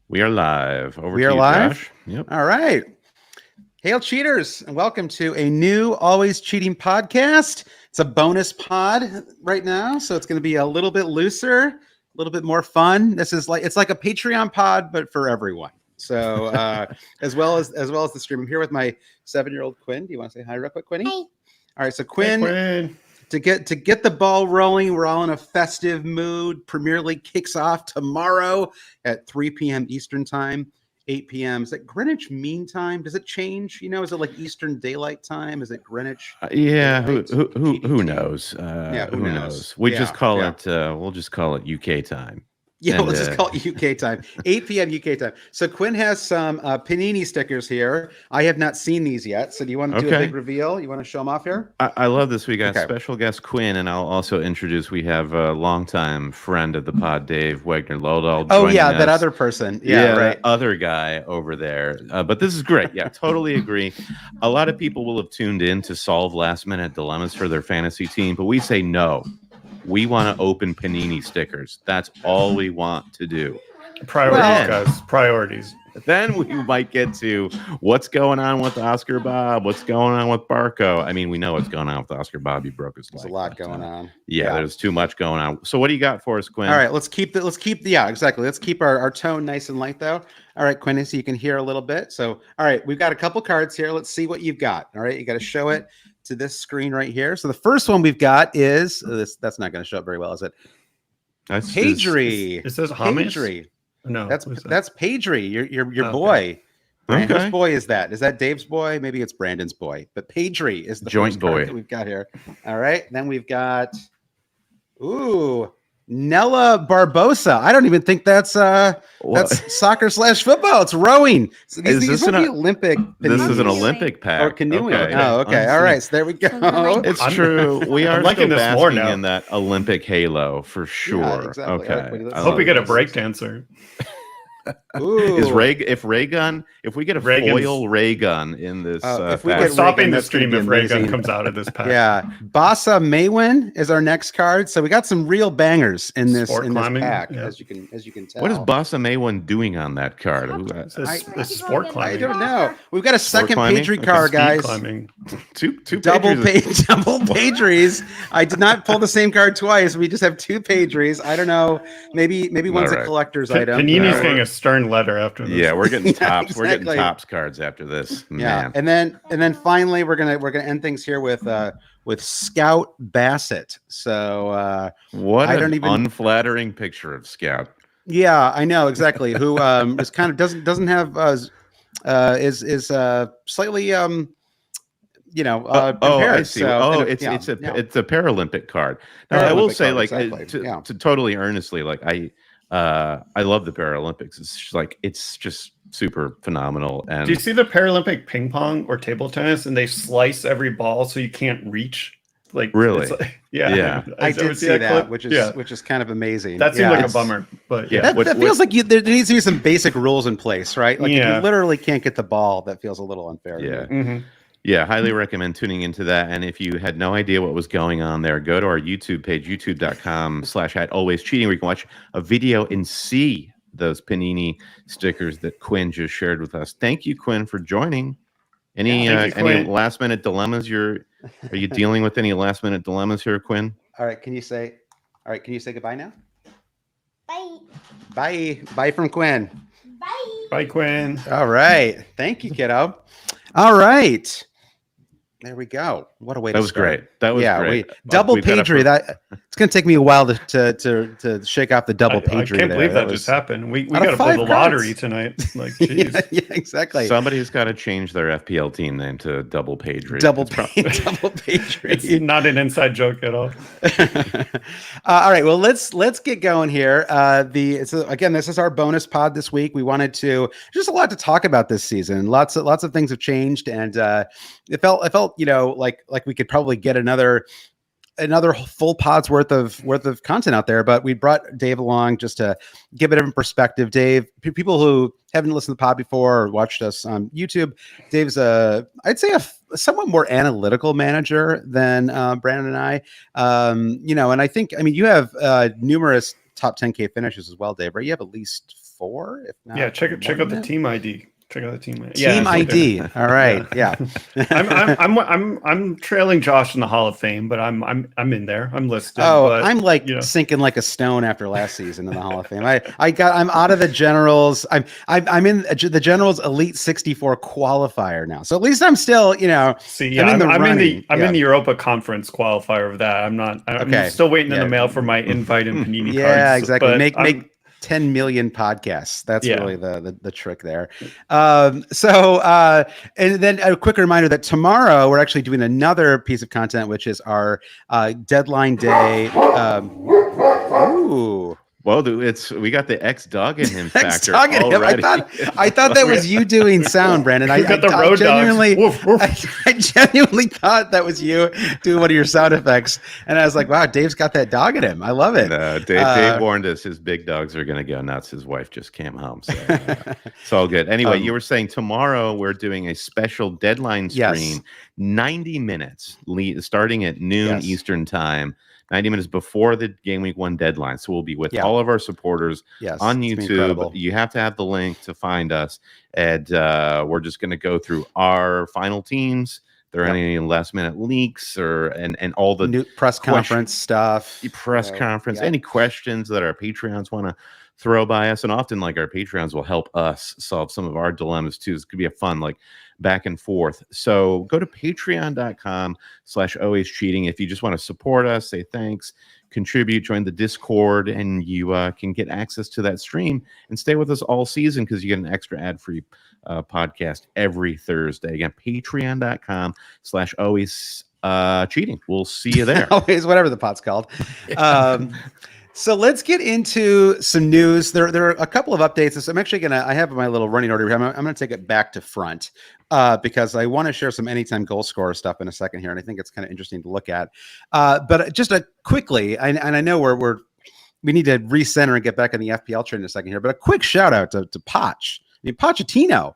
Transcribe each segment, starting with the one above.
We are live. Over We to are you, live? Josh. Yep. All right. Hail cheaters, and welcome to a new Always Cheating podcast. It's a bonus pod right now, so it's going to be a little bit looser, a little bit more fun. It's like a Patreon pod, but for everyone. So as well as the stream. I'm here with my 7-year-old Quinn. Do you want to say hi real quick, Quinny? Hi. All right, so Quinn. Hey, Quinn. To get the ball rolling, we're all in a festive mood. Premier League kicks off tomorrow at 3 p.m. Eastern Time, 8 p.m. Is that Greenwich Mean Time? Does it change? Is it like Eastern Daylight Time? Is it Greenwich? Yeah. Daylight? Who knows? Who knows? We Yeah, just call yeah. it. We'll just call it UK time. Yeah, And, let's just call it UK time, 8 p.m. UK time. So Quinn has some Panini stickers here. I have not seen these yet. So do you want to do a Okay. big reveal? You want to show them off here? I love this. We got Okay. special guest Quinn, and I'll also introduce. We have a longtime friend of the pod, Dave Weigner-Lodahl. Oh yeah, joining that us. other person. Yeah, right. that other guy over there. But this is great. Yeah, totally agree. A lot of people will have tuned in to solve last-minute dilemmas for their fantasy team, but we say no. We want to open Panini stickers. That's all we want to do. Priorities, Well- guys. Priorities. Then we might get to what's going on with Oscar Bobb, what's going on with Barco. I mean, we know what's going on with Oscar Bobb. He broke his leg. There's a lot but, going on. Yeah, there's too much going on. So what do you got for us, Quinn? All right, let's keep yeah, exactly. Let's keep our tone nice and light though. All right, Quinn, so you can hear a little bit. So, all right, we've got a couple cards here. Let's see what you've got. All right, you got to show it to this screen right here. So the first one we've got is this. That's not going to show up very well, is it? That's Pagery. It says Hamas? Pagery. No. That's what is that? that's Pagery. Your Okay. boy. Okay. Whose boy is that? Is that Dave's boy? Maybe it's Brandon's boy. But Pagery is the Joint first card boy. that we've got here. All right, then we've got Nella Barbosa. I don't even think that's soccer/football. It's rowing. So Is these this would an- be Olympic. This is an Canoeing. Olympic pack. or canoeing. Okay. Oh, okay. All right. So there we go. It's I'm- true. We are I'm liking still this more basking now. in that Olympic halo for sure. exactly. All Okay. right, Quinn, let's I hope we get a this. break dancer. Ooh. Is if ray gun, if we get a Reagan's- foil ray gun in this, if we pack- We're get stopping Reagan, the that's gonna stream be if Reagan amazing. comes out of this pack. Yeah, Bassa Maywin is our next card. So we got some real bangers in this Sport climbing, pack, yeah. as you can tell. what is Bossa Mayone doing on that card? It says I- it's sport I climbing. don't know. We've got a second climbing? Pagery Okay, card, Speed guys. climbing. Two Double pages. double Pageries. I did not pull the same card twice. We just have two Pageries. I don't know. Maybe one's All right. a collector's item. Panini's All getting a stern letter after this. Yeah, we're getting tops. We're exactly. getting tops cards after this. Yeah, Man. and then finally we're gonna end things here with Scout Bassett. So What I an don't even- unflattering picture of Scout. yeah, I know exactly. Who is kind of doesn't have is slightly I impaired. see. So, it's a Paralympic card. Now, I Paralympic will say, card, like, exactly. Yeah. to totally earnestly, like, I love the Paralympics. It's just, like, it's just super phenomenal. And Do you see the Paralympic ping pong or table tennis and they slice every ball so you can't reach? Like Really? it's like- yeah. Yeah. I Ever did see see that, clip? which is yeah. which is kind of amazing. That seemed Yeah, like a it's- bummer, but Yeah. yeah. That, What- that feels like there needs to be some basic rules in place, right? Like if Yeah. you literally can't get the ball, that feels a little unfair. to Yeah. me. Mhm. Yeah, highly recommend tuning into that. And if you had no idea what was going on there, go to our YouTube page, youtube.com/alwayscheating, where you can watch a video and see those Panini stickers that Quinn just shared with us. Thank you, Quinn, for joining. Any Thank you, any Quinn. last minute dilemmas? Are you dealing with any last minute dilemmas here, Quinn? All right, can you say goodbye now? Bye. Bye from Quinn. Bye. Bye, Quinn. All right. Thank you, kiddo. All right. There we go. What a way That to was start. great. That was great. Double We've got a- Pagery. That it's going to take me a while to shake off the double I Pagery. can't believe there. that just happened. We Out of got to pull 5 the cards. lottery tonight. Like, jeez. Yeah, exactly. Somebody's got to change their FPL team name to Double Pagery. Double It's prob- double Pagery. It's not an inside joke at all. All right, well let's get going here. Again, this is our bonus pod this week. We wanted to just a lot to talk about this season. Lots of things have changed, and it felt like we could probably get another full pod's worth of content out there. But we brought Dave along just to give it a different perspective. Dave, people who haven't listened to the pod before or watched us on YouTube, Dave's I'd say a somewhat more analytical manager than Brandon and I. And I think, you have numerous top 10K finishes as well, Dave, right? You have at least 4, if not. Yeah, check more out than the that. team ID. Check out the team ID. Team ID. All right. Yeah. I'm trailing Josh in the Hall of Fame, but I'm in there. I'm listed. Oh, but, I'm like sinking like a stone after last season in the Hall of Fame. I'm out of the Generals. I'm in the Generals Elite 64 qualifier now. So at least I'm still, See, I'm in the Europa Conference qualifier of that. I'm still waiting in the mail for my invite and Panini cards. Yeah, exactly. Make 10 million podcasts. That's really the trick there. And then a quick reminder that tomorrow we're actually doing another piece of content, which is our deadline day. Ooh. Well, we got the X dog in him factor I thought that was you doing sound, Brandon. I genuinely thought that was you doing one of your sound effects, and I was like, "Wow, Dave's got that dog in him. I love it." No, Dave warned us his big dogs are going to go nuts. His wife just came home, so it's all good. Anyway, you were saying tomorrow we're doing a special deadline stream, 90 minutes, starting at noon Eastern time. 90 minutes before the game week 1 deadline. So we'll be with all of our supporters on YouTube. You have to have the link to find us. And we're just going to go through our final teams. If there are any last minute leaks and all the new press conference stuff. Any questions that our Patreons want to throw by us. And often like our Patreons will help us solve some of our dilemmas too. This could be a fun back and forth. So go to patreon.com/always cheating. If you just want to support us, say thanks, contribute, join the Discord, and you can get access to that stream and stay with us all season because you get an extra ad-free podcast every Thursday. Again, patreon.com/always cheating. We'll see you there. Always, whatever the pot's called. So let's get into some news. There are a couple of updates. So I'm actually I have my little running order here. I'm going to take it back to front because I want to share some anytime goal scorer stuff in a second here. And I think it's kind of interesting to look at. But just quickly, and I know we need to recenter and get back in the FPL trend in a second here, but a quick shout out to Poch. Pochettino,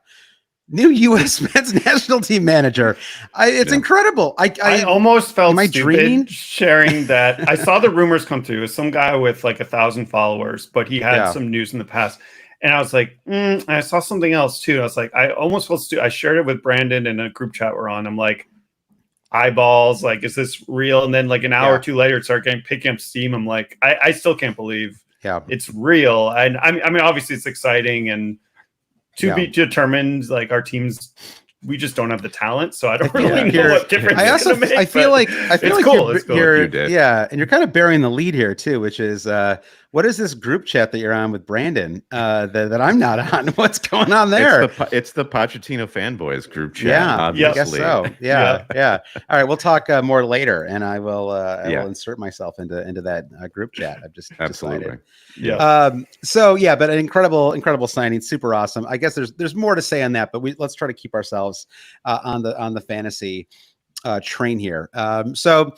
new U.S. men's national team manager. It's incredible. I almost felt stupid dreaming sharing that. I saw the rumors come through. It was some guy with like 1,000 followers, but he had some news in the past. And I was like, I saw something else too. I was like, I almost felt stupid. I shared it with Brandon in a group chat we're on. I'm like, eyeballs, like, is this real? And then like an hour or two later, it started picking up steam. I'm like, I still can't believe it's real. And I mean, obviously it's exciting and to be determined, like our teams, we just don't have the talent, so I don't really know what difference it's going to make. I feel like cool. You're and you're kind of bearing the lead here too, which is what is this group chat that you're on with Brandon that I'm not on? What's going on there? It's the Pochettino fanboys group chat. Yeah, obviously. I guess so. Yeah. All right, we'll talk more later, and I will insert myself into that group chat. I've just decided. Yeah. But an incredible signing, super awesome. I guess there's more to say on that, but let's try to keep ourselves on the fantasy train here. So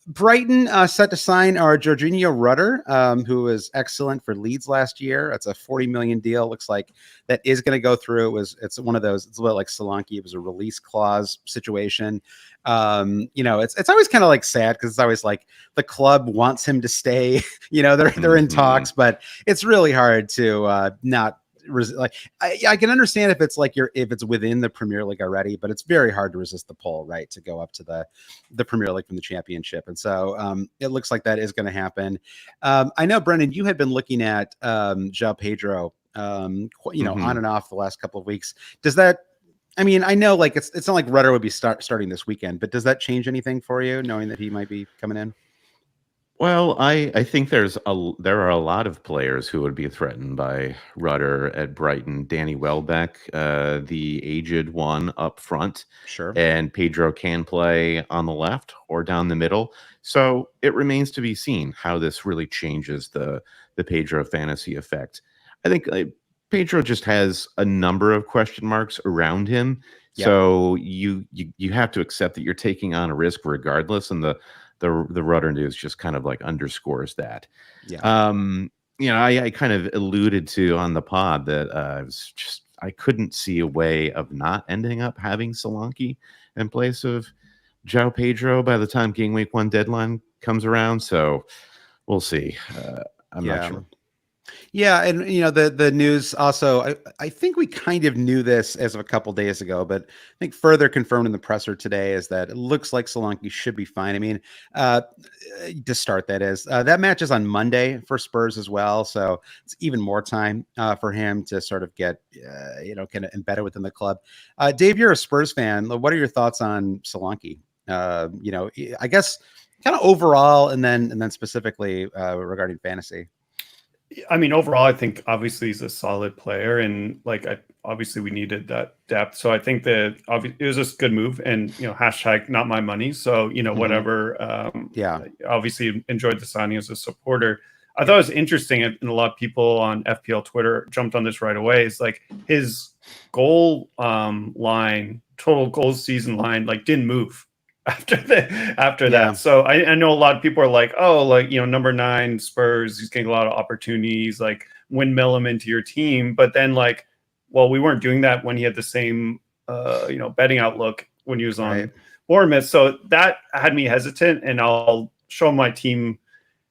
Brighton set to sign our Jorginho Rutter, who was excellent for Leeds last year. It's a 40 million deal. Looks like that is going to go through. It's one of those. It's a little like Solanke. It was a release clause situation. It's always kind of like sad because it's always like the club wants him to stay. They're in talks, but it's really hard to not. Like I can understand if it's like if it's within the Premier League already, but it's very hard to resist the pull, right, to go up to the Premier League from the Championship. And so it looks like that is going to happen. I know, Brendan, you had been looking at João Pedro, on and off the last couple of weeks. Does that? I mean, I know like it's not like Rutter would be starting this weekend, but does that change anything for you, knowing that he might be coming in? Well, I think there are a lot of players who would be threatened by Rutter at Brighton. Danny Welbeck, the aged one up front. Sure. And Pedro can play on the left or down the middle. So it remains to be seen how this really changes the Pedro fantasy effect. I think Pedro just has a number of question marks around him. Yep. So you have to accept that you're taking on a risk regardless, and the Rutter news just kind of like underscores that. Yeah. I kind of alluded to on the pod that I couldn't see a way of not ending up having Solanke in place of João Pedro by the time game week 1 deadline comes around. So we'll see. I'm not sure. Yeah, and the news also. I think we kind of knew this as of a couple days ago, but I think further confirmed in the presser today is that it looks like Solanke should be fine. I mean, to start, that is that match is on Monday for Spurs as well, so it's even more time for him to sort of get kind of embedded within the club. Dave, you're a Spurs fan. What are your thoughts on Solanke? I guess kind of overall, and then specifically regarding fantasy. I mean, overall, I think obviously he's a solid player, and obviously we needed that depth. So I think that it was just a good move, and hashtag not my money. So whatever. Obviously enjoyed the signing as a supporter. I thought it was interesting, and a lot of people on FPL Twitter jumped on this right away. Is like his goal line, total goals season line, didn't move after that. So I know a lot of people are like, number 9 Spurs, he's getting a lot of opportunities, windmill him into your team. But then we weren't doing that when he had the same betting outlook when he was on Bournemouth. So that had me hesitant, and I'll show my team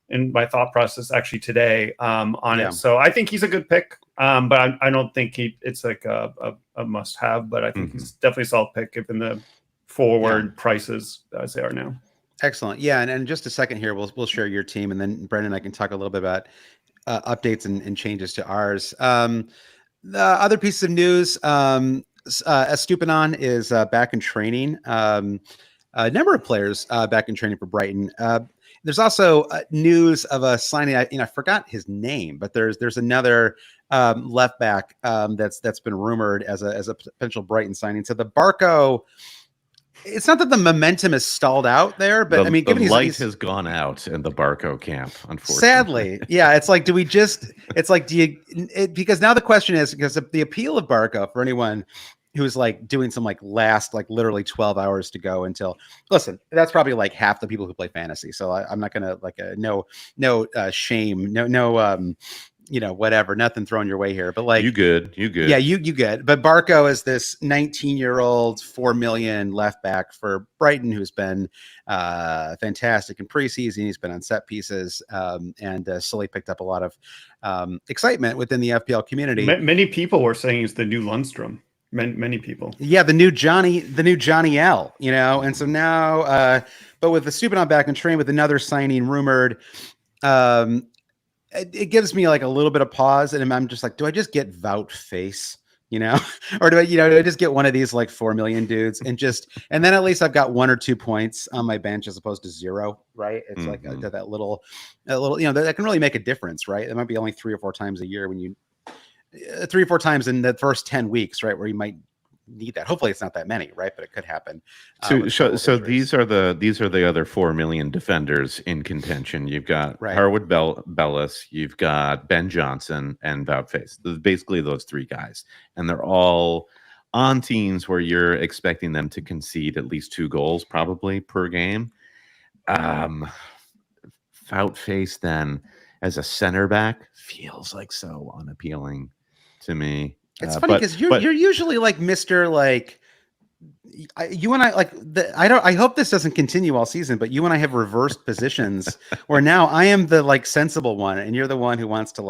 and my thought process actually today on it. So I think he's a good pick, but I don't think it's like a must have, but I think he's definitely a solid pick given the forward prices as they are now. Excellent. Yeah. And just a second here, we'll share your team, and then Brendan and I can talk a little bit about updates and changes to ours. The other piece of news, Estupiñán is back in training. A number of players back in training for Brighton. There's also news of a signing. I forgot his name, but there's another left back that's been rumored as a potential Brighton signing. So the Barco. It's not that the momentum is stalled out there, but I mean, the light has gone out in the Barco camp, unfortunately. Sadly, yeah. It's like, because now the question is, because of the appeal of Barco for anyone who's doing some last literally 12 hours to go until, listen, that's probably half the people who play fantasy. So I'm not gonna no shame, no whatever, nothing thrown your way here, but you good. Yeah, you good. But Barco is this 19-year-old, 4 million left back for Brighton, who's been fantastic in preseason. He's been on set pieces and slowly picked up a lot of excitement within the FPL community. Many people were saying he's the new Lundstrom. Many people. Yeah, the new Johnny L, and so now, but with the Estupiñán back in train with another signing rumored, it gives me a little bit of pause, and I'm just do I just get Vout Face, or do I just get one of these 4 million dudes and then at least I've got 1 or 2 points on my bench as opposed to 0, right? It's that little, that can really make a difference, right? It might be only 3 or 4 times a year when you 3 or 4 times in the first 10 weeks, right, where you might need that. Hopefully it's not that many, right? But it could happen. So these are the other 4 million defenders in contention. You've got Harwood Bellis, you've got Ben Johnson, and Vout Face. Basically those 3 guys, and they're all on teams where you're expecting them to concede at least 2 goals probably per game. Vout Face then as a center back feels so unappealing to me. It's funny because you're usually Mr. You and I I hope this doesn't continue all season, but you and I have reversed positions where now I am the sensible one and you're the one who wants to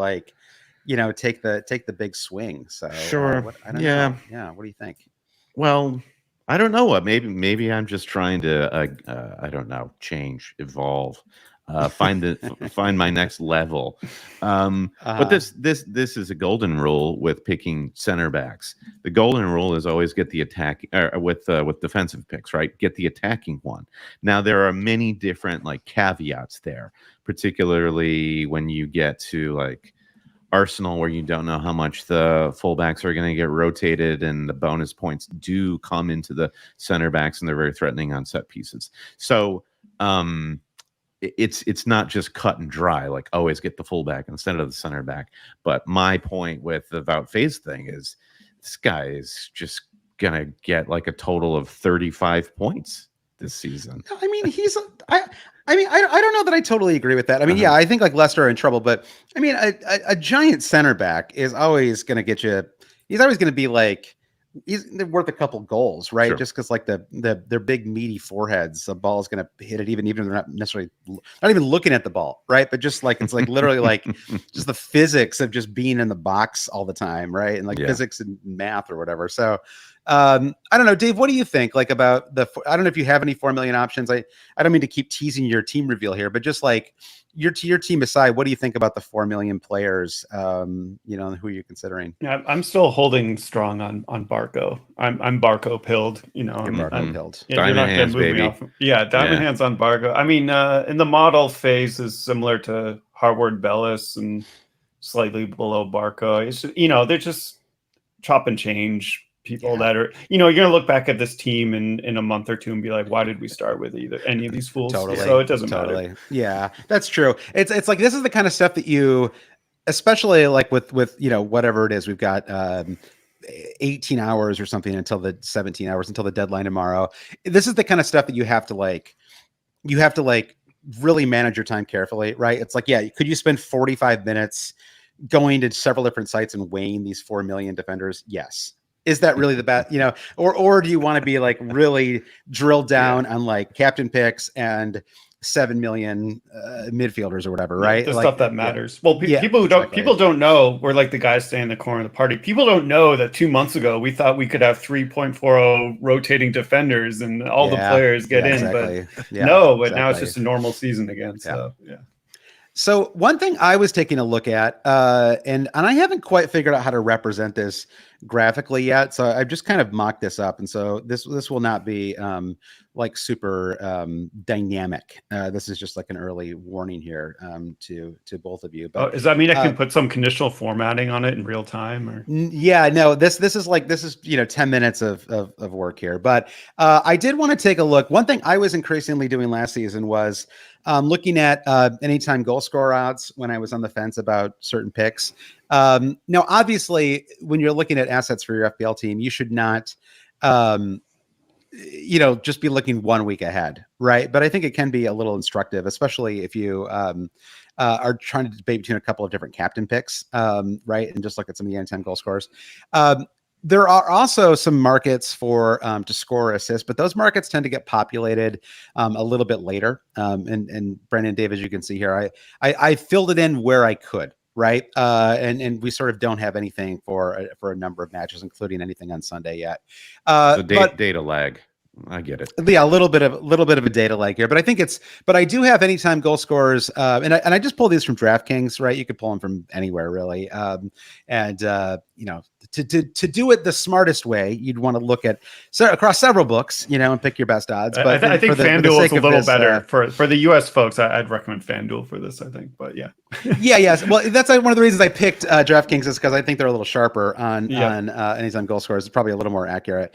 take the big swing. So sure. I don't know. Yeah. What do you think? Well, I don't know what. Maybe I'm just trying to I don't know, change, evolve. Find my next level. But this is a golden rule with picking center backs. The golden rule is always get the attack with defensive picks, right? Get the attacking one. Now there are many different caveats there, particularly when you get to Arsenal, where you don't know how much the fullbacks are going to get rotated, and the bonus points do come into the center backs, and they're very threatening on set pieces. So it's not just cut and dry, always get the fullback instead of the center back. But my point with the Vout Face thing is this guy is just gonna get a total of 35 points this season. I mean, I don't know that I totally agree with that. I mean, yeah, I think Leicester are in trouble, but I mean, a giant center back is always going to get you. He's always going to be they're worth a couple goals, right? Sure. Just because like their big meaty foreheads, the ball is going to hit it even if they're not necessarily not even looking at the ball, right? But just like it's like literally like just the physics of just being in the box all the time, right? And like physics and math or whatever. So I don't know, Dave, what do you think like about I don't know if you have any 4 million options. I don't mean to keep teasing your team reveal here, but just like your team aside, what do you think about the 4 million players? You know, who are you considering? Yeah, I'm still holding strong on Barco. I'm Barco pilled. You know, I'm pilled. Yeah, you're not going to move me off. Yeah, diamond hands on Barco. I mean, in the model phase is similar to Harvard Bellis and slightly below Barco. It's just, you know, they're just chop and change people that are, you know, you're gonna look back at this team in a month or two and be like, why did we start with any of these fools? Totally. So it doesn't matter. Yeah, that's true. It's like this is the kind of stuff that you, especially like with you know, whatever it is, we've got 18 hours or something until the 17 hours until the deadline tomorrow. This is the kind of stuff that you have to like really manage your time carefully, right? It's like, yeah, could you spend 45 minutes going to several different sites and weighing these 4 million defenders? Yes. Is that really the best, you know, or do you want to be like really drilled down on like captain picks and 7 million midfielders or whatever, right? The like, stuff that matters. Well, people don't know. We're like the guys staying in the corner of the party. People don't know that 2 months ago we thought we could have 3.40 rotating defenders and all the players get in, but now it's just a normal season again. So So one thing I was taking a look at, and I haven't quite figured out how to represent this graphically yet. So I've just kind of mocked this up. And so this will not be like super dynamic. This is just like an early warning here to both of you. But does that mean I can put some conditional formatting on it in real time? Or yeah, no, this is you know 10 minutes of work here. But I did want to take a look. One thing I was increasingly doing last season was looking at anytime goal scorer odds when I was on the fence about certain picks. Now, obviously, when you're looking at assets for your FPL team, you should not, you know, just be looking 1 week ahead, right? But I think it can be a little instructive, especially if you are trying to debate between a couple of different captain picks, right? And just look at some of the anytime goal scorers. There are also some markets for to score or assist, but those markets tend to get populated a little bit later. And Brandon, Dave, as you can see here, I filled it in where I could, right? And we sort of don't have anything for a number of matches, including anything on Sunday yet. So data lag. I get it. Yeah, a little bit of a data lag here, but I think but I do have anytime goal scorers, and I just pull these from DraftKings, right? You could pull them from anywhere really, and you know, to do it the smartest way, you'd want to look at across several books, you know, and pick your best odds. But I think FanDuel is a little better for the US folks. I'd recommend FanDuel for this. I think, but yeah. Yes. Well, that's one of the reasons I picked DraftKings is because I think they're a little sharper on anytime goal scorers. It's probably a little more accurate.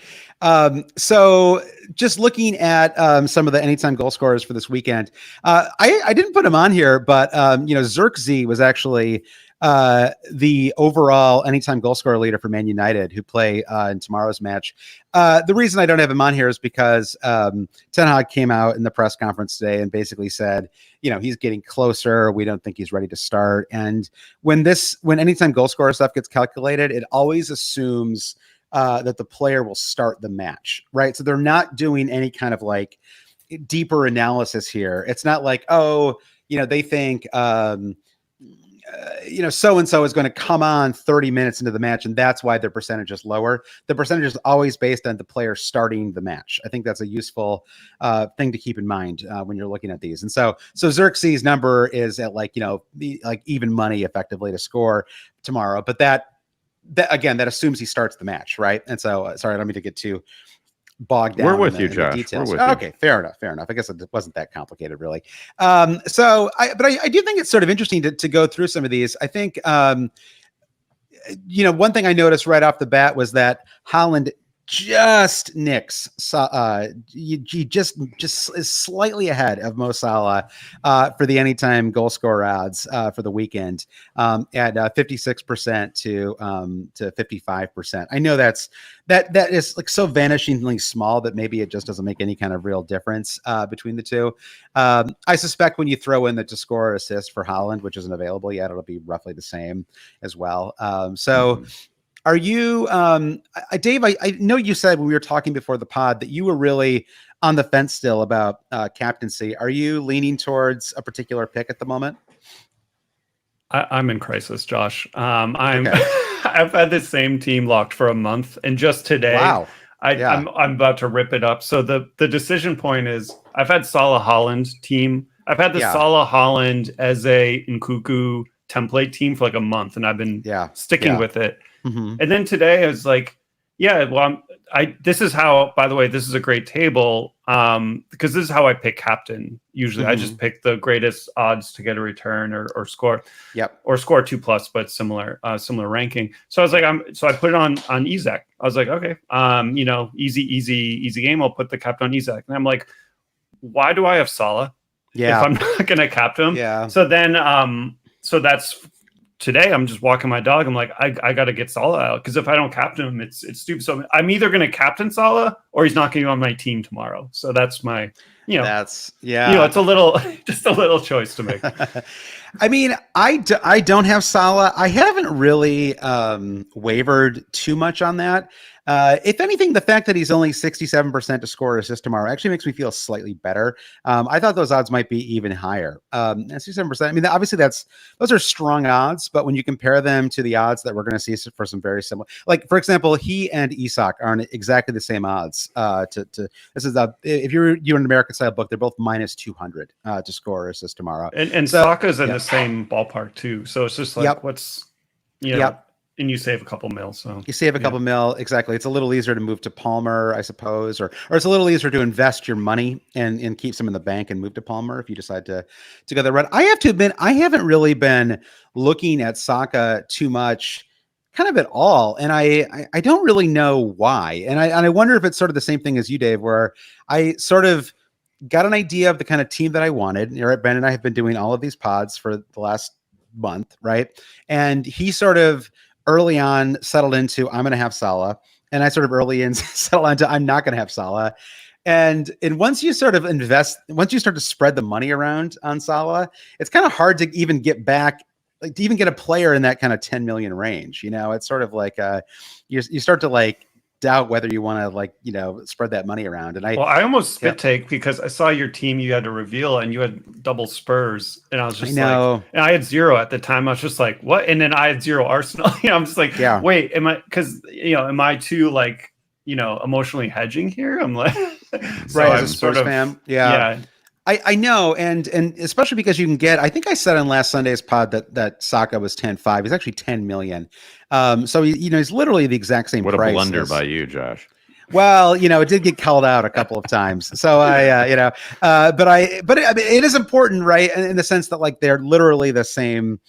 So just looking at some of the anytime goal scorers for this weekend, I didn't put them on here, but you know, Xerxes was actually the overall anytime goal scorer leader for Man United, who play in tomorrow's match. The reason I don't have him on here is because Ten Hag came out in the press conference today and basically said, you know, he's getting closer. We don't think he's ready to start. And when anytime goal scorer stuff gets calculated, it always assumes that the player will start the match, right? So they're not doing any kind of like deeper analysis here. It's not like, oh, you know, they think, you know, so-and-so is going to come on 30 minutes into the match, and that's why their percentage is lower. The percentage is always based on the player starting the match. I think that's a useful thing to keep in mind when you're looking at these. And so Xerxes' number is at like, you know, like even money effectively to score tomorrow. But that again, that assumes he starts the match, right? And so, sorry, I don't mean to get too bogged down. We're with you, Josh. Details. Okay, fair enough. I guess it wasn't that complicated, really. So I do think it's sort of interesting to go through some of these. I think, you know, one thing I noticed right off the bat was that Haaland just nicks. He just is slightly ahead of Mo Salah for the anytime goal scorer odds for the weekend at 56% to 55%. I know that is like so vanishingly small that maybe it just doesn't make any kind of real difference between the two. I suspect when you throw in the to score or assist for Haaland, which isn't available yet, it'll be roughly the same as well. Are you, Dave? I know you said when we were talking before the pod that you were really on the fence still about captaincy. Are you leaning towards a particular pick at the moment? I'm in crisis, Josh. I'm Okay. I've had the same team locked for a month, and just today, Wow. I'm about to rip it up. So the decision point is I've had Salah Holland team. I've had the Salah Holland as a Nkuku template team for like a month, and I've been sticking with it. Mm-hmm. And then today I was like, yeah, well, this is how, by the way, this is a great table because this is how I pick captain. Usually I just pick the greatest odds to get a return or score. Yep. Or score 2+, but similar ranking. So I was like, so I put it on Isaac. I was like, okay, easy game. I'll put the captain on Isaac. And I'm like, why do I have Salah? Yeah. If I'm not going to captain him. Yeah. So then, so that's today. I'm just walking my dog. I'm like, I got to get Salah out because if I don't captain him, it's stupid. So I'm either going to captain Salah or he's not going to be on my team tomorrow. So that's my, it's a little, just a little choice to make. I mean, I don't have Salah. I haven't really wavered too much on that. If anything, the fact that he's only 67% to score or assist tomorrow actually makes me feel slightly better. I thought those odds might be even higher. 67%. I mean, obviously those are strong odds, but when you compare them to the odds that we're going to see for some very similar, like for example, he and Isak are on exactly the same odds. This is if you're an American style book, they're both minus 200 to score or assist tomorrow. And so, Saka's in the same ballpark too. So it's just like and you save a couple mil. So you save a couple mil. Exactly. It's a little easier to move to Palmer, I suppose, or it's a little easier to invest your money and keep some in the bank and move to Palmer if you decide to go that route. I have to admit, I haven't really been looking at Saka too much, kind of at all. And I don't really know why. And I wonder if it's sort of the same thing as you, Dave, where I sort of got an idea of the kind of team that I wanted. Ben and I have been doing all of these pods for the last month, right? And he sort of early on settled into I'm going to have Salah, and I sort of early in settled into I'm not going to have Salah. And once you sort of once you start to spread the money around on Salah, it's kind of hard to even get back, like to even get a player in that kind of 10 million range. It's sort of like you start to doubt whether you want to spread that money around. And I almost spit take because I saw your team you had to reveal and you had double Spurs, and I was just and I had 0 at the time. I was just like, what? And then I had 0 Arsenal. I'm just like, wait, am I too emotionally hedging here? I'm like, so right, as a Spurs fan. Yeah. I know, and especially because you can get, I think I said on last Sunday's pod that Saka was 10.5. He's actually 10 million. So he's literally the exact same price. What a blunder by you, Josh. Well, it did get called out a couple of times. So but it is important, right? In the sense that they're literally the same.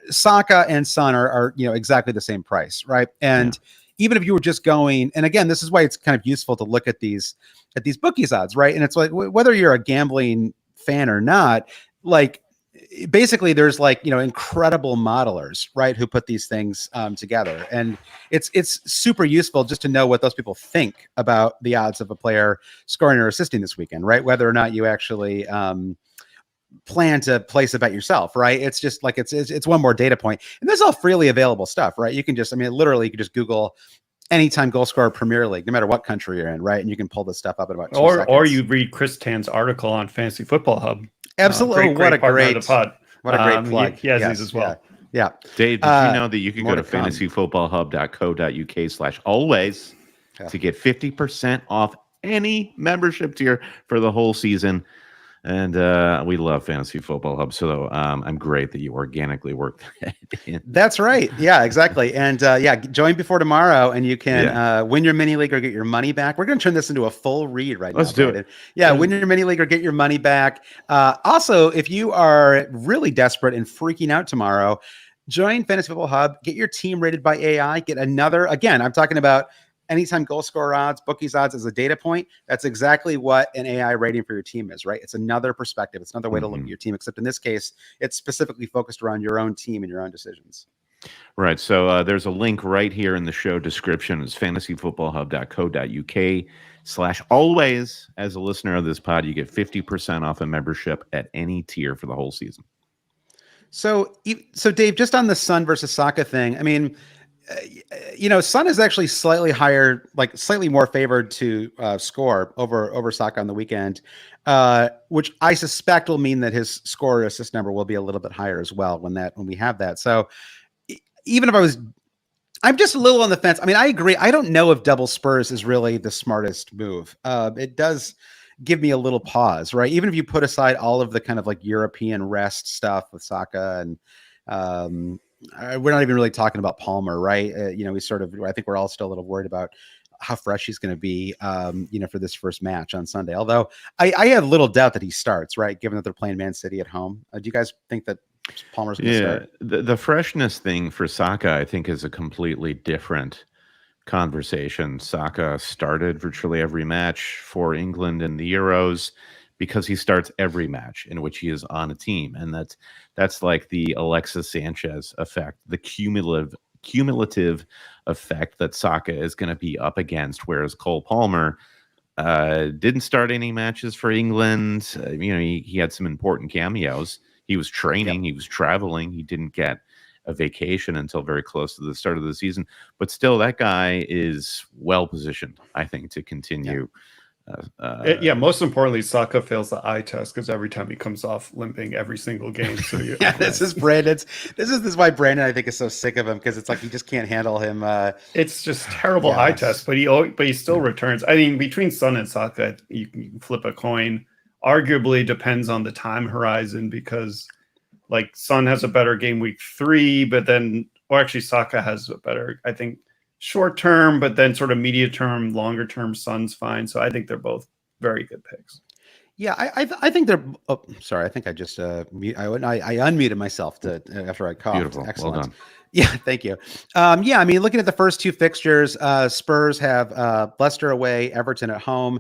Saka and Son are exactly the same price, right? And even if you were just going, and again, this is why it's kind of useful to look at these bookies odds, right? And it's like whether you're a gambling fan or not, basically there's incredible modelers, right, who put these things together, and it's super useful just to know what those people think about the odds of a player scoring or assisting this weekend, right? Whether or not you actually plan to place a bet yourself, right? It's just it's one more data point, and there's all freely available stuff, right? You can just, literally you can just Google anytime goal scorer Premier League, no matter what country you're in, right? And you can pull this stuff up in about 2 seconds. Or you read Chris Tan's article on Fantasy Football Hub. Absolutely. What a great pod. What a great plug. He has these as well. Yeah. Dave, did you know that you can go to fantasyfootballhub.co.uk/always to get 50% off any membership tier for the whole season? And we love Fantasy Football Hub, so I'm great that you organically worked that in. That's right. Yeah, exactly. And join before tomorrow, and you can win your mini league or get your money back. We're going to turn this into a full read right now. Let's do it. Yeah, win your mini league or get your money back. Also, if you are really desperate and freaking out tomorrow, join Fantasy Football Hub. Get your team rated by AI. Get another. Again, I'm talking about anytime goal scorer odds, bookies odds as a data point. That's exactly what an AI rating for your team is, right? It's another perspective. It's another way to look at your team, except in this case, it's specifically focused around your own team and your own decisions. Right. So there's a link right here in the show description. It's fantasyfootballhub.co.uk/always. As a listener of this pod, you get 50% off a membership at any tier for the whole season. So Dave, just on the Son versus Saka thing, Son is actually slightly higher, like slightly more favored to score over Saka on the weekend, which I suspect will mean that his score assist number will be a little bit higher as well when we have that. So even if I'm just a little on the fence. I mean, I agree. I don't know if double Spurs is really the smartest move. It does give me a little pause, right? Even if you put aside all of the kind of like European rest stuff with Saka and we're not even really talking about Palmer, right? I think we're all still a little worried about how fresh he's going to be, for this first match on Sunday. Although I have little doubt that he starts, right? Given that they're playing Man City at home. Do you guys think that Palmer's going to start? The freshness thing for Saka, I think, is a completely different conversation. Saka started virtually every match for England in the Euros because he starts every match in which he is on a team, and that's like the Alexis Sanchez effect, the cumulative effect that Saka is going to be up against, whereas Cole Palmer didn't start any matches for England. He had some important cameos. He was training, he was traveling, he didn't get a vacation until very close to the start of the season. But still, that guy is well positioned, I think, to continue. Most importantly, Saka fails the eye test because every time he comes off limping every single game. So this is Brandon's. This is why Brandon, I think, is so sick of him, because it's like he just can't handle him. It's just terrible eye test, but he still returns. I mean, between Son and Saka, you can flip a coin. Arguably depends on the time horizon, because like Son has a better game week 3, but then, or actually Saka has a better, I think, short term, but then sort of medium term, longer term, Son's fine. So I think they're both very good picks. Yeah, I think they're. Oh, sorry, I think I just I unmuted myself after I coughed. Beautiful. Excellent. Well done. Yeah, thank you. I mean, looking at the first 2 fixtures, Spurs have Leicester away, Everton at home.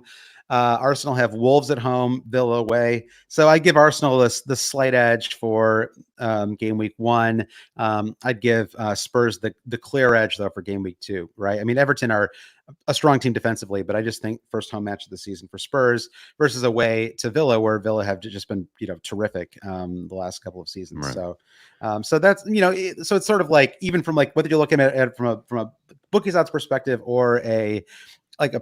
Arsenal have Wolves at home, Villa away. So I give Arsenal the slight edge for game week 1. I'd give Spurs the clear edge, though, for game week 2, right? I mean, Everton are a strong team defensively, but I just think first home match of the season for Spurs versus away to Villa, where Villa have just been, terrific the last couple of seasons. Right. So that's, so it's sort of like, even from like whether you're looking at it from a bookies odds perspective or a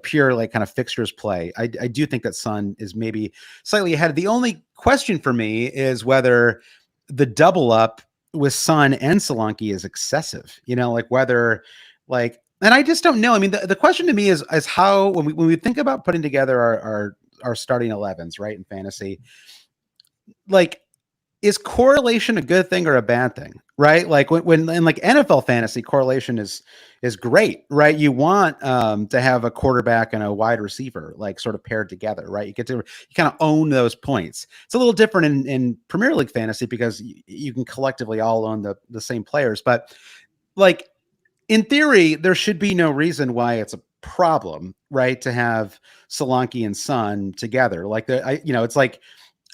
pure like kind of fixtures play, I do think that Son is maybe slightly ahead. The only question for me is whether the double up with Son and Solanke is excessive, and I just don't know. I mean, the question to me is how, when we think about putting together our starting 11s, right, in fantasy, like, is correlation a good thing or a bad thing, right? Like when in like NFL fantasy, correlation is great, right? You want to have a quarterback and a wide receiver like sort of paired together, right? You kind of own those points. It's a little different in Premier League fantasy because you can collectively all own the same players, but like in theory, there should be no reason why it's a problem, right, to have Solanke and Son together. Like it's like,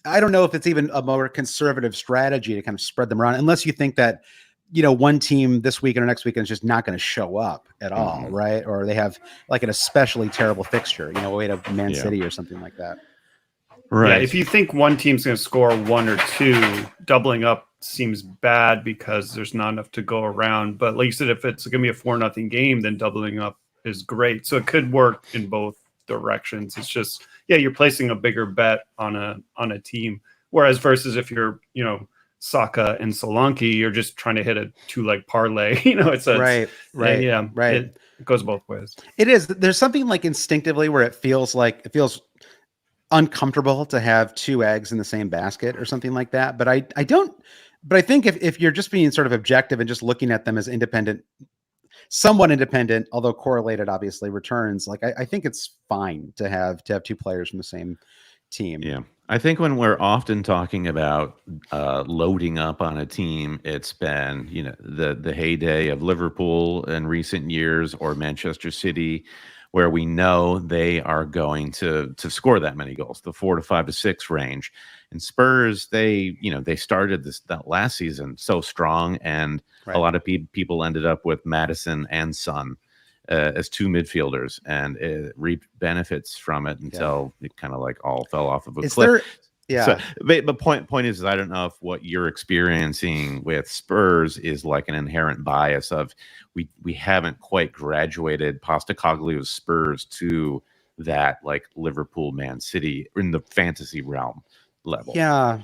I don't know if it's even a more conservative strategy to kind of spread them around, unless you think that, one team this weekend or next weekend is just not going to show up at all, right? Or they have like an especially terrible fixture, away to Man City or something like that. Right. Yeah, if you think one team's going to score 1 or 2, doubling up seems bad because there's not enough to go around. But like you said, if it's going to be a 4-0 game, then doubling up is great. So it could work in both directions. It's just, you're placing a bigger bet on a team. Whereas versus if you're, Saka and Solanke, you're just trying to hit a 2-leg parlay. It's right. It goes both ways. It is. There's something like instinctively where it feels uncomfortable to have 2 eggs in the same basket or something like that. But I think if you're just being sort of objective and just looking at them as somewhat independent, although correlated, obviously, returns, like I think it's fine to have 2 players from the same team. Yeah. I think when we're often talking about loading up on a team, it's been, the heyday of Liverpool in recent years, or Manchester City, where we know they are going to score that many goals, the 4 to 5 to 6 range. And Spurs, they started that last season so strong, and a lot of people ended up with Maddison and Son as 2 midfielders, and it reaped benefits from it until it kind of like all fell off of a cliff. Yeah. So, but point is, I don't know if what you're experiencing with Spurs is like an inherent bias of we haven't quite graduated Postecoglou's Spurs to that like Liverpool, Man City in the fantasy realm level. Yeah,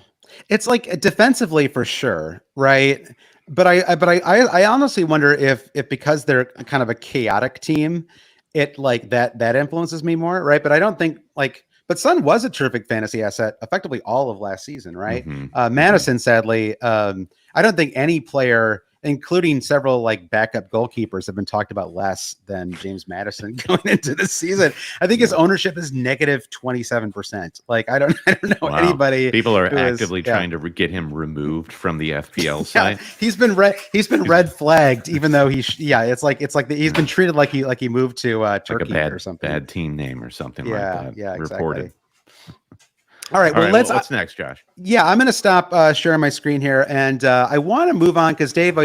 it's like defensively for sure, right? But I honestly wonder if because they're kind of a chaotic team, it like that influences me more, right? But I don't think like. But Son was a terrific fantasy asset effectively all of last season, right? Madison, sadly, I don't think any player, including several like backup goalkeepers, have been talked about less than James Madison going into the season. I think his ownership is negative 27%. Like I don't know anybody. People are actively trying to get him removed from the FPL site. He's been red flagged, even though he's he's been treated like he moved to Turkey like or something. Bad team name or something like that. Yeah, reported. Exactly. All right, well, what's next, Josh? Yeah, I'm going to stop sharing my screen here, and I want to move on because Dave,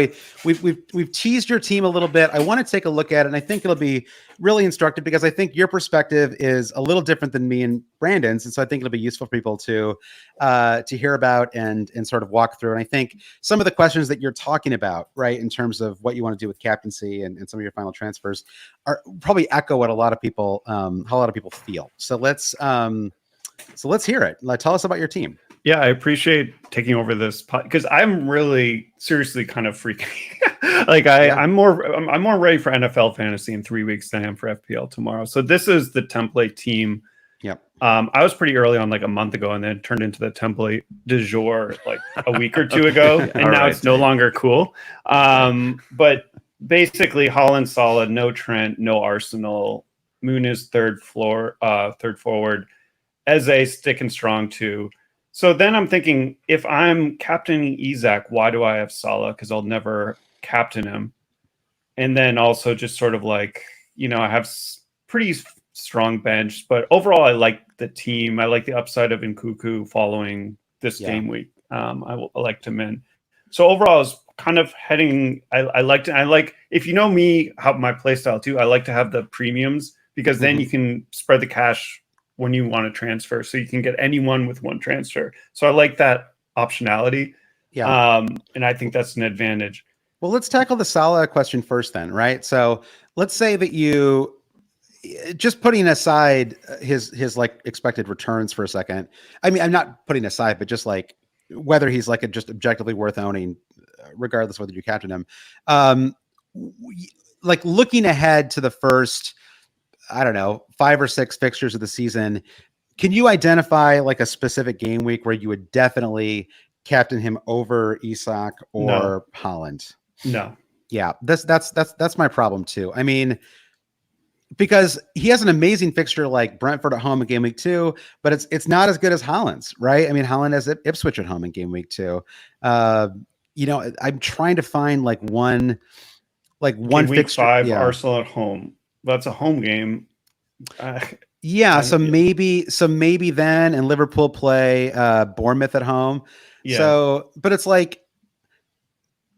we've teased your team a little bit. I want to take a look at it, and I think it'll be really instructive because I think your perspective is a little different than me and Brandon's, and so I think it'll be useful for people to hear about and sort of walk through. And I think some of the questions that you're talking about, right, in terms of what you want to do with captaincy and some of your final transfers, are probably echo what a lot of people feel. So let's hear it. Tell us about your team. Yeah, I appreciate taking over this because I'm really seriously kind of freaking. I'm more ready for NFL fantasy in 3 weeks than I am for FPL tomorrow. So this is the template team. Yep. I was pretty early on, like a month ago, and then it turned into the template du jour like a week or two ago, and now it's no longer cool. But basically, Haaland, Salah, no Trent, no Arsenal. Moon is third forward. Eze sticking strong too. So then I'm thinking, if I'm captaining Isak, why do I have Salah? Because I'll never captain him. And then also just sort of like, I have pretty strong bench, but overall I like the team. I like the upside of Nkunku following this game week. I like to win. So overall I was kind of heading, I like, if you know me, how my play style too, I like to have the premiums because then you can spread the cash when you want to transfer, so you can get anyone with one transfer. So I like that optionality. Yeah. And I think that's an advantage. Well, let's tackle the Salah question first then, right? So let's say that you, just putting aside his like expected returns for a second. I mean, I'm not putting aside, but just like whether he's like just objectively worth owning, regardless of whether you captain him. Like looking ahead to the first, I don't know, 5 or 6 fixtures of the season, can you identify like a specific game week where you would definitely captain him over Isak or Haaland? No. Yeah, that's my problem too. I mean, because he has an amazing fixture like Brentford at home in game week 2, but it's not as good as Haaland's, right? I mean, Haaland has Ipswich at home in game week 2. I'm trying to find like one game fixture. Week 5, Arsenal at home. That's a home game. So maybe then, and Liverpool play Bournemouth at home. Yeah. So, but it's like,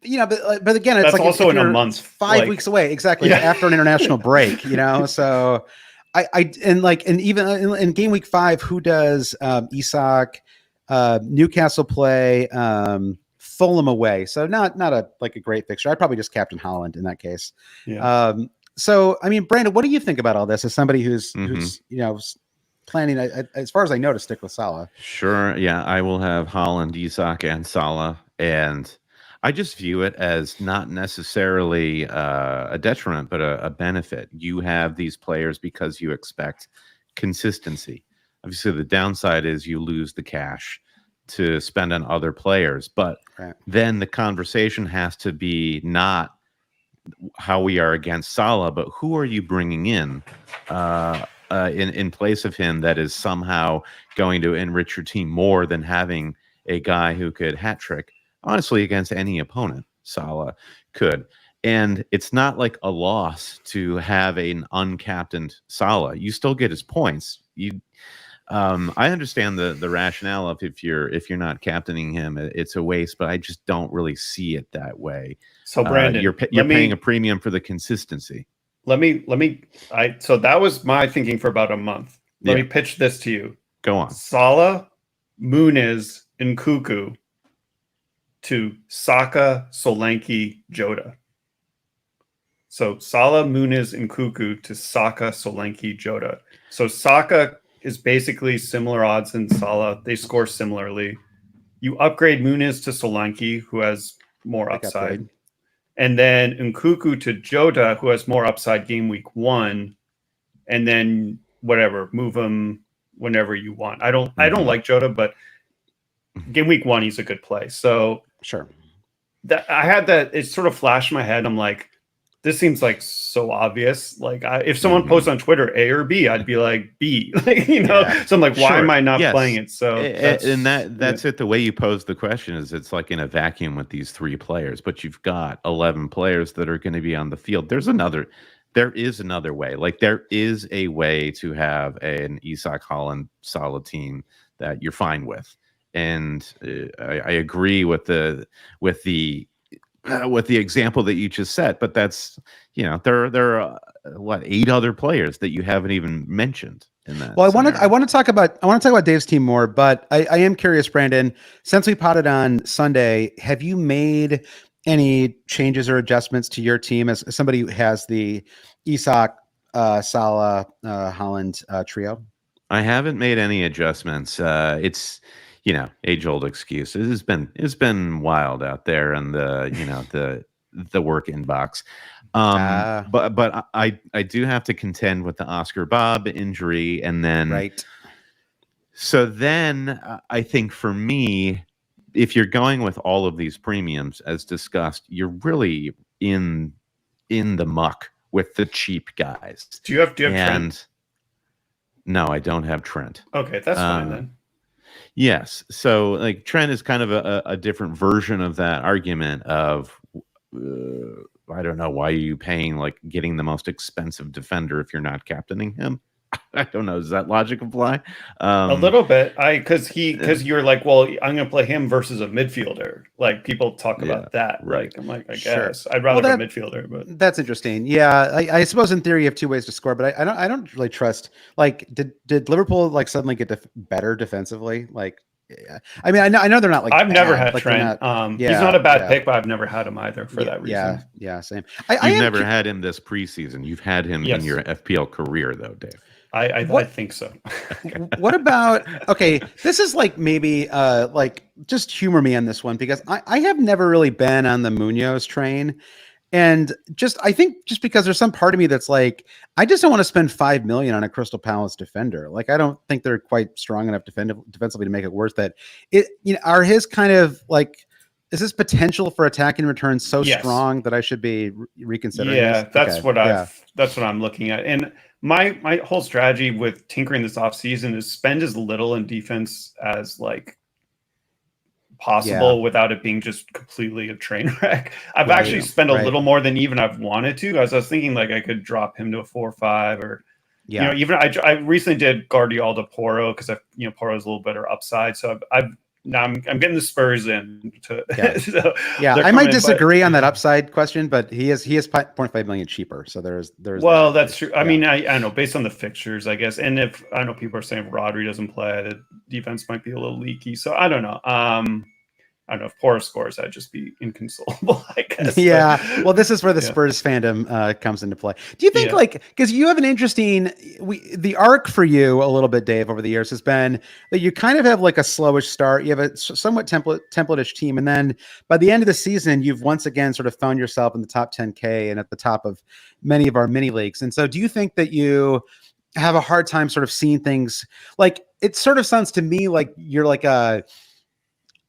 but again, it's that's like also in a month, 5 weeks away, exactly after an international break. So and even in game week 5, who does Isak? Newcastle play Fulham away, so not a great fixture. I'd probably just captain Haaland in that case. Yeah. So, I mean, Brandon, what do you think about all this as somebody who's planning, as far as I know, to stick with Salah? Sure. Yeah, I will have Haaland, Isak, and Salah. And I just view it as not necessarily a detriment, but a benefit. You have these players because you expect consistency. Obviously, the downside is you lose the cash to spend on other players. But then the conversation has to be not how we are against Salah, but who are you bringing in place of him that is somehow going to enrich your team more than having a guy who could hat trick, honestly, against any opponent. Salah could. And it's not like a loss to have an uncaptained Salah. You still get his points. I understand the rationale of if you're not captaining him, it's a waste, but I just don't really see it that way. So Brandon, you're paying a premium for the consistency. So that was my thinking for about a month. Let me pitch this to you. Go on. Salah, Muniz, and Cuckoo to Saka, Solanke, Jota. So Salah, Muniz, and Cuckoo to Saka, Solanke, Jota. So Saka is basically similar odds than Salah. They score similarly. You upgrade Muniz to Solanke, who has more upside. And then Nkuku to Jota, who has more upside game week 1. And then whatever, move him whenever you want. I don't like Jota, but game week 1, he's a good play. So sure. That I had that, it sort of flashed in my head. I'm like, this seems like so obvious. Like if someone posts on Twitter A or B, I'd be like B. Like, you know, so I'm like, why am I not playing it? So that's it. The way you pose the question is it's like in a vacuum with these 3 players, but you've got 11 players that are going to be on the field. There is another way. Like there is a way to have an Isak Holland solid team that you're fine with. And I agree with the example that you just set, but that's, you know, there are 8 other players that you haven't even mentioned in that. Well, I want to talk about Dave's team more, but I am curious, Brandon, since we potted on Sunday, have you made any changes or adjustments to your team as somebody who has the Isak, Salah, Holland trio? I haven't made any adjustments. It's, you know, age-old excuse. It's been wild out there in the the work inbox. But I do have to contend with the Oscar Bobb injury, and then right. So then I think for me, if you're going with all of these premiums as discussed, you're really in the muck with the cheap guys. Do you have Trent? No, I don't have Trent. Okay, that's fine then. Yes. So like Trent is kind of a different version of that argument of I don't know, why are you paying like getting the most expensive defender if you're not captaining him? I don't know. Does that logic apply? A little bit. Because you're like, well, I'm going to play him versus a midfielder. Like people talk about that. Right. Like, I'm like, I guess I'd rather have a midfielder, but that's interesting. Yeah. I suppose in theory you have 2 ways to score, but I don't really trust, like, did Liverpool like suddenly get better defensively? Like, yeah. I mean, I know they're not like I've never had like Trent. He's not a bad pick, but I've never had him either for that reason. Yeah, same. You've never had him this preseason. You've had him in your FPL career, though, Dave. I think so. What about, okay, this is like maybe like just humor me on this one, because I have never really been on the Munoz train. And I think just because there's some part of me that's like, I just don't want to spend $5 million on a Crystal Palace defender. Like, I don't think they're quite strong enough defensively to make it worth it. Are his kind of like, is this potential for attacking returns so strong that I should be reconsidering? Yeah, this? That's what I'm looking at. And my whole strategy with tinkering this off season is spend as little in defense as like possible without it being just completely a train wreck. I've actually spent a little more than even I've wanted to. As I was thinking, like I could drop him to a 4 or 5, or you know, even I recently did Guardiola Porro because Porro's a little better upside. So I'm getting the Spurs in. So I might disagree on that upside question, but he is 0.5 million cheaper. So there's that's true. I mean, I know based on the fixtures, I guess. And if I know people are saying if Rodri doesn't play, the defense might be a little leaky. So I don't know. I don't know if Porro scores, I'd just be inconsolable, I guess. Yeah. Well, this is where the Spurs fandom comes into play. Do you think because you have an interesting, the arc for you a little bit, Dave, over the years has been that you kind of have like a slowish start. You have a somewhat template-ish team. And then by the end of the season, you've once again sort of found yourself in the top 10K and at the top of many of our mini leagues. And so do you think that you have a hard time sort of seeing things, like it sort of sounds to me like you're like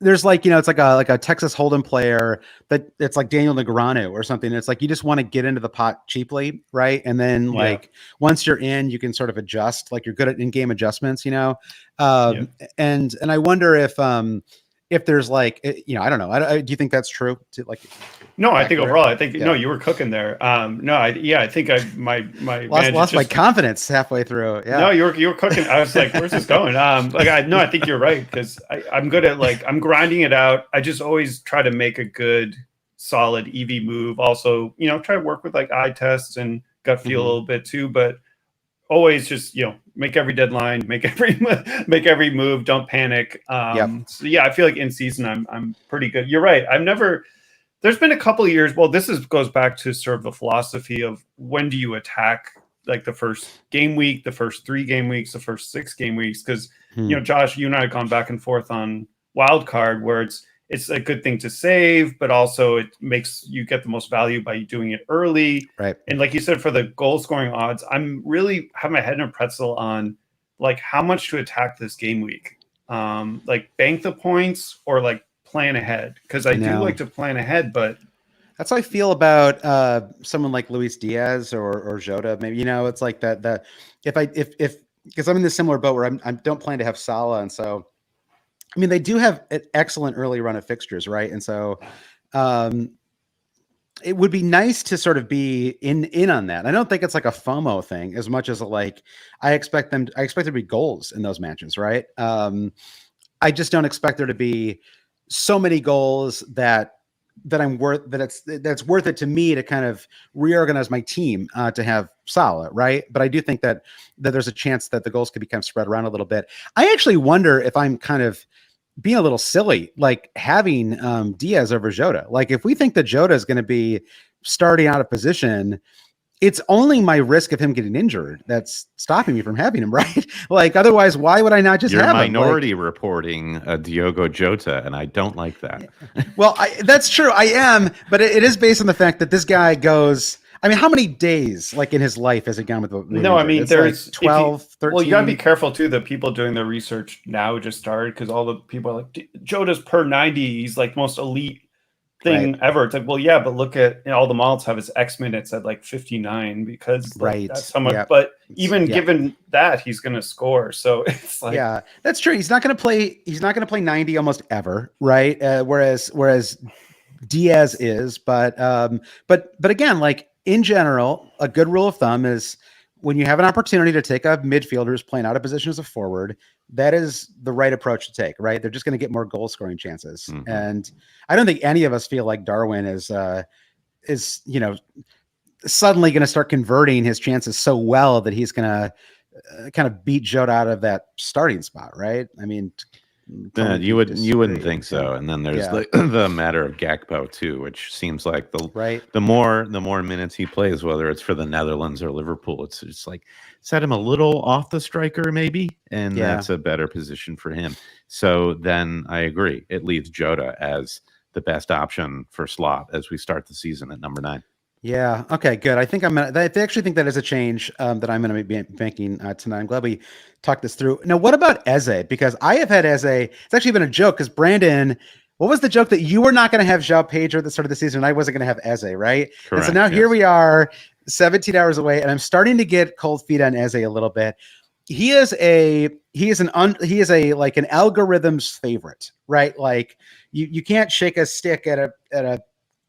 there's like, it's like a Texas Hold'em player that it's like Daniel Negreanu or something. It's like, you just want to get into the pot cheaply. Right. And then like, once you're in, you can sort of adjust, like you're good at in-game adjustments, and I wonder if there's like, I don't know. Do you think that's true? No, I think overall, no, you were cooking there. I think my lost my confidence halfway through. Yeah. No, you were cooking. I was like, where's this going? I think you're right, because I'm good at I'm grinding it out. I just always try to make a good, solid EV move. Also, try to work with like eye tests and gut feel a little bit too. But always just, make every deadline, make every move, don't panic. So yeah, I feel like in season I'm pretty good. You're right. There's been a couple of years. Well, goes back to sort of the philosophy of when do you attack, like the first game week, the first 3 game weeks, the first 6 game weeks. Because, Josh, you and I have gone back and forth on wild card where it's a good thing to save, but also it makes you get the most value by doing it early. Right. And like you said, for the goal scoring odds, I'm really have my head in a pretzel on like how much to attack this game week. Like bank the points or like plan ahead, because I do like to plan ahead, but that's how I feel about someone like Luis Diaz or Jota. Maybe, it's like that if because I'm in this similar boat where I don't plan to have Salah, and so I mean they do have an excellent early run of fixtures, right? And so it would be nice to sort of be in on that. I don't think it's like a FOMO thing as much as I expect there to be goals in those matches, right? I just don't expect there to be so many goals that's worth it to me to kind of reorganize my team to have Salah, right? But I do think that there's a chance that the goals could be kind of spread around a little bit. I actually wonder if I'm kind of being a little silly, like having Diaz over Jota. Like if we think that Jota is going to be starting out of position, it's only my risk of him getting injured that's stopping me from having him, right? Like otherwise, why would I not just have him? You're minority reporting Diogo Jota, and I don't like that. Well, that's true. I am, but it is based on the fact that this guy goes. I mean, how many days, like in his life, has it gone with? No, I mean, there's like 12, 13. Well, you gotta be careful too. The people doing the research now just started because all the people are like, Jota's per 90. He's like most elite thing ever. It's like, well, yeah, but look at all the models have his X minutes at like 59 because that's how much. Yeah. But even given that, he's going to score. So it's like, yeah, that's true. He's not going to play. He's not going to play 90 almost ever, right? Whereas Diaz is, but again, like in general, a good rule of thumb is when you have an opportunity to take a midfielder who's playing out of position as a forward, that is the right approach to take, right? They're just going to get more goal scoring chances. Mm-hmm. And I don't think any of us feel like Darwin is suddenly going to start converting his chances so well that he's going to kind of beat Jota out of that starting spot, right? I mean, you wouldn't think so. And then there's the matter of Gakpo too, which seems like the more minutes he plays, whether it's for the Netherlands or Liverpool, it's just like set him a little off the striker maybe, and that's a better position for him. So then I agree, it leaves Jota as the best option for Slot as we start the season at number 9. Yeah. Okay, good. I think I actually think that is a change that I'm going to be making tonight. I'm glad we talked this through. Now, what about Eze? Because I have had Eze. It's actually been a joke because Brandon, what was the joke that you were not going to have João Pedro at the start of the season and I wasn't going to have Eze, right? Correct, and so now here we are 17 hours away and I'm starting to get cold feet on Eze a little bit. He is like an algorithm's favorite, right? Like you can't shake a stick at a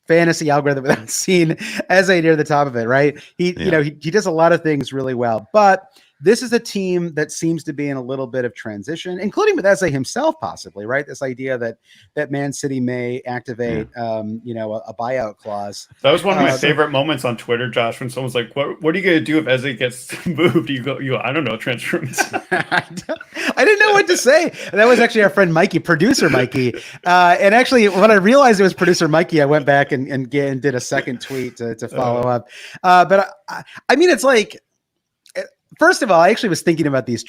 fantasy algorithm without seeing Eze near the top of it, right? He does a lot of things really well, but this is a team that seems to be in a little bit of transition, including with Eze himself, possibly, right? This idea that Man City may activate, a buyout clause. That was one of my favorite moments on Twitter, Josh, when someone's like, "What are you going to do if Eze gets moved?" You go, I don't know, transfer him. I didn't know what to say. That was actually our friend Mikey, producer Mikey, and actually, when I realized it was producer Mikey, I went back and did a second tweet to follow up. But I mean, it's like. First of all, I actually was thinking about these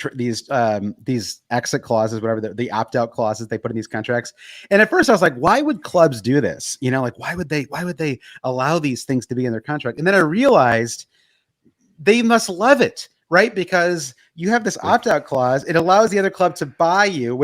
exit clauses, whatever the opt-out clauses they put in these contracts. And at first I was like, why would clubs do this? Like why would they allow these things to be in their contract? And then I realized they must love it, right? Because you have this opt-out clause. It allows the other club to buy you,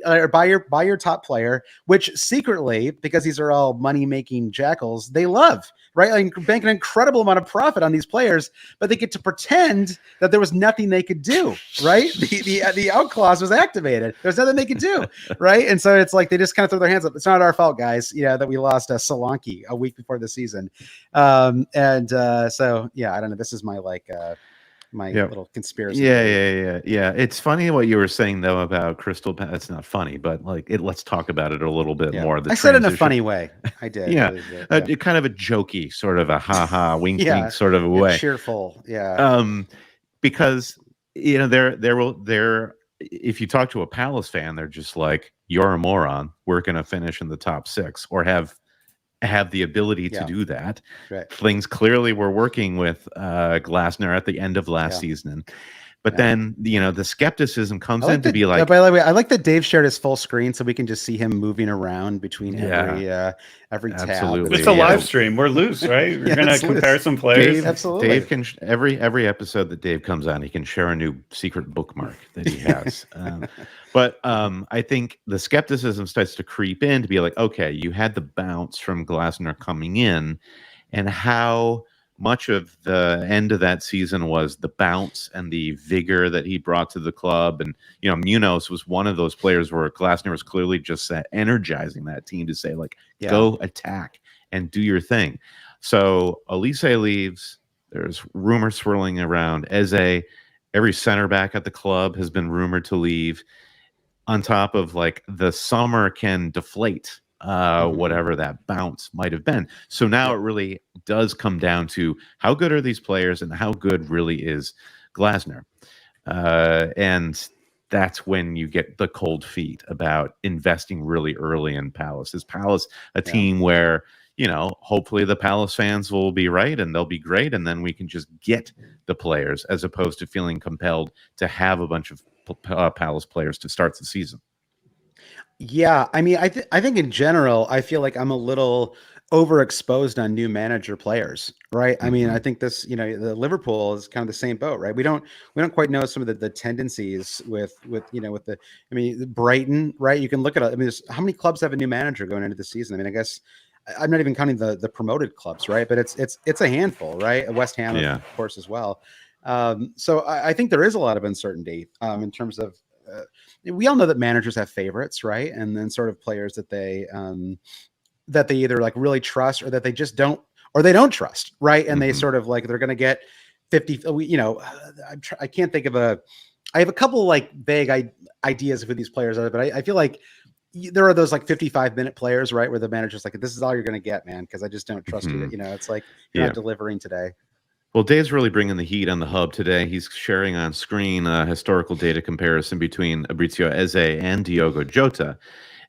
or buy your top player, which secretly, because these are all money-making jackals, they love, right? Like bank an incredible amount of profit on these players, but they get to pretend that there was nothing they could do, right? The out clause was activated. There's nothing they could do, right? And so it's like they just kind of throw their hands up. It's not our fault, guys. That we lost Solanke a week before the season, so I don't know. This is my little conspiracy. Yeah. It's funny what you were saying though about Crystal Palace. It's not funny, but let's talk about it a little bit more. I said it in a funny way. I did. Kind of a jokey, sort of a ha-ha, wink, wink sort of a way. Cheerful. Yeah. because if you talk to a Palace fan, they're just like, you're a moron. We're going to finish in the top 6 or have the ability to do that. Right. Things clearly were working with Glasner at the end of last season. But then, the skepticism comes in to be like... by the way, I like that Dave shared his full screen so we can just see him moving around between every tab. It's a live stream. We're loose, right? We're going to compare some players. Absolutely. Dave can, every episode that Dave comes on, he can share a new secret bookmark that he has. But I think the skepticism starts to creep in to be like, okay, you had the bounce from Glasner coming in, and how much of the end of that season was the bounce and the vigor that he brought to the club. And, Munoz was one of those players where Glasner was clearly just energizing that team to say, like, go attack and do your thing. So Elise leaves. There's rumors swirling around Eze. Every center back at the club has been rumored to leave, on top of like the summer can deflate whatever that bounce might have been. So now it really does come down to how good are these players and how good really is Glasner. And that's when you get the cold feet about investing really early in Palace. Is Palace a team where, hopefully the Palace fans will be right and they'll be great, and then we can just get the players as opposed to feeling compelled to have a bunch of Palace players to start the season? Yeah, I mean, I think in general, I feel like I'm a little overexposed on new manager players, right? I mean, I think this, the Liverpool is kind of the same boat, right? We don't quite know some of the tendencies with Brighton, right? You can look at it. I mean, how many clubs have a new manager going into the season? I mean, I guess I'm not even counting the promoted clubs, right? But it's a handful, right? West Ham, of course, as well. So I think there is a lot of uncertainty in terms of we all know that managers have favorites, right? And then sort of players that they either like really trust or that they just don't, or they don't trust, right? And they sort of like they're going to get 50. I can't think of I have a couple like vague ideas of who these players are, but I feel like there are those like 55-minute players, right? Where the manager's like, this is all you're going to get, man, because I just don't trust you. It's like you're not delivering today. Well, Dave's really bringing the heat on the hub today. He's sharing on screen a historical data comparison between Fabrizio Eze and Diogo Jota.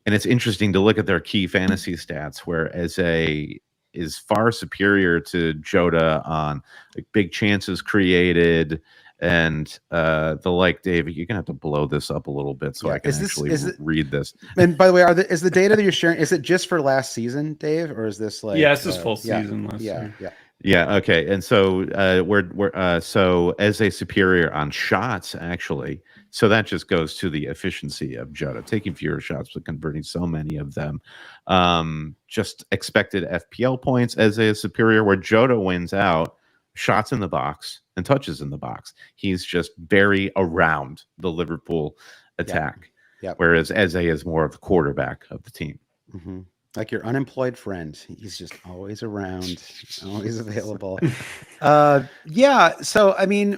And it's interesting to look at their key fantasy stats, where Eze is far superior to Jota on like big chances created and the like. Dave, you're gonna have to blow this up a little bit so I can read this. And by the way, is the data that you're sharing, is it just for last season, Dave, or is this like? Yeah, this is full season last year. Yeah. Okay. And so so as a superior on shots, actually, so that just goes to the efficiency of Jota, taking fewer shots but converting so many of them. Just expected FPL points as a superior, where Jota wins out shots in the box and touches in the box. He's just very around the Liverpool attack, whereas Eze is more of the quarterback of the team. Like your unemployed friend. He's just always around, always available. So, I mean,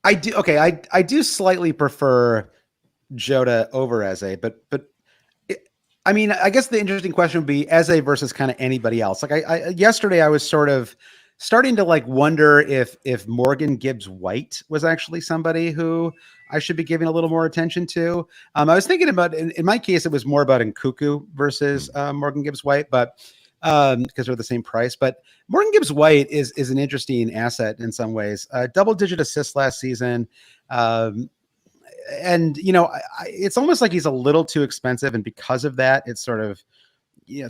I do slightly prefer Jota over Eze, but I mean, I guess the interesting question would be Eze versus kind of anybody else. Like yesterday I was sort of starting to like wonder if Morgan Gibbs-White was actually somebody who I should be giving a little more attention to. I was thinking about, in my case, it was more about Nkuku versus Morgan Gibbs-White, but because they're the same price. But Morgan Gibbs-White is an interesting asset in some ways. Double-digit assists last season. And, it's almost like he's a little too expensive. And because of that, it sort of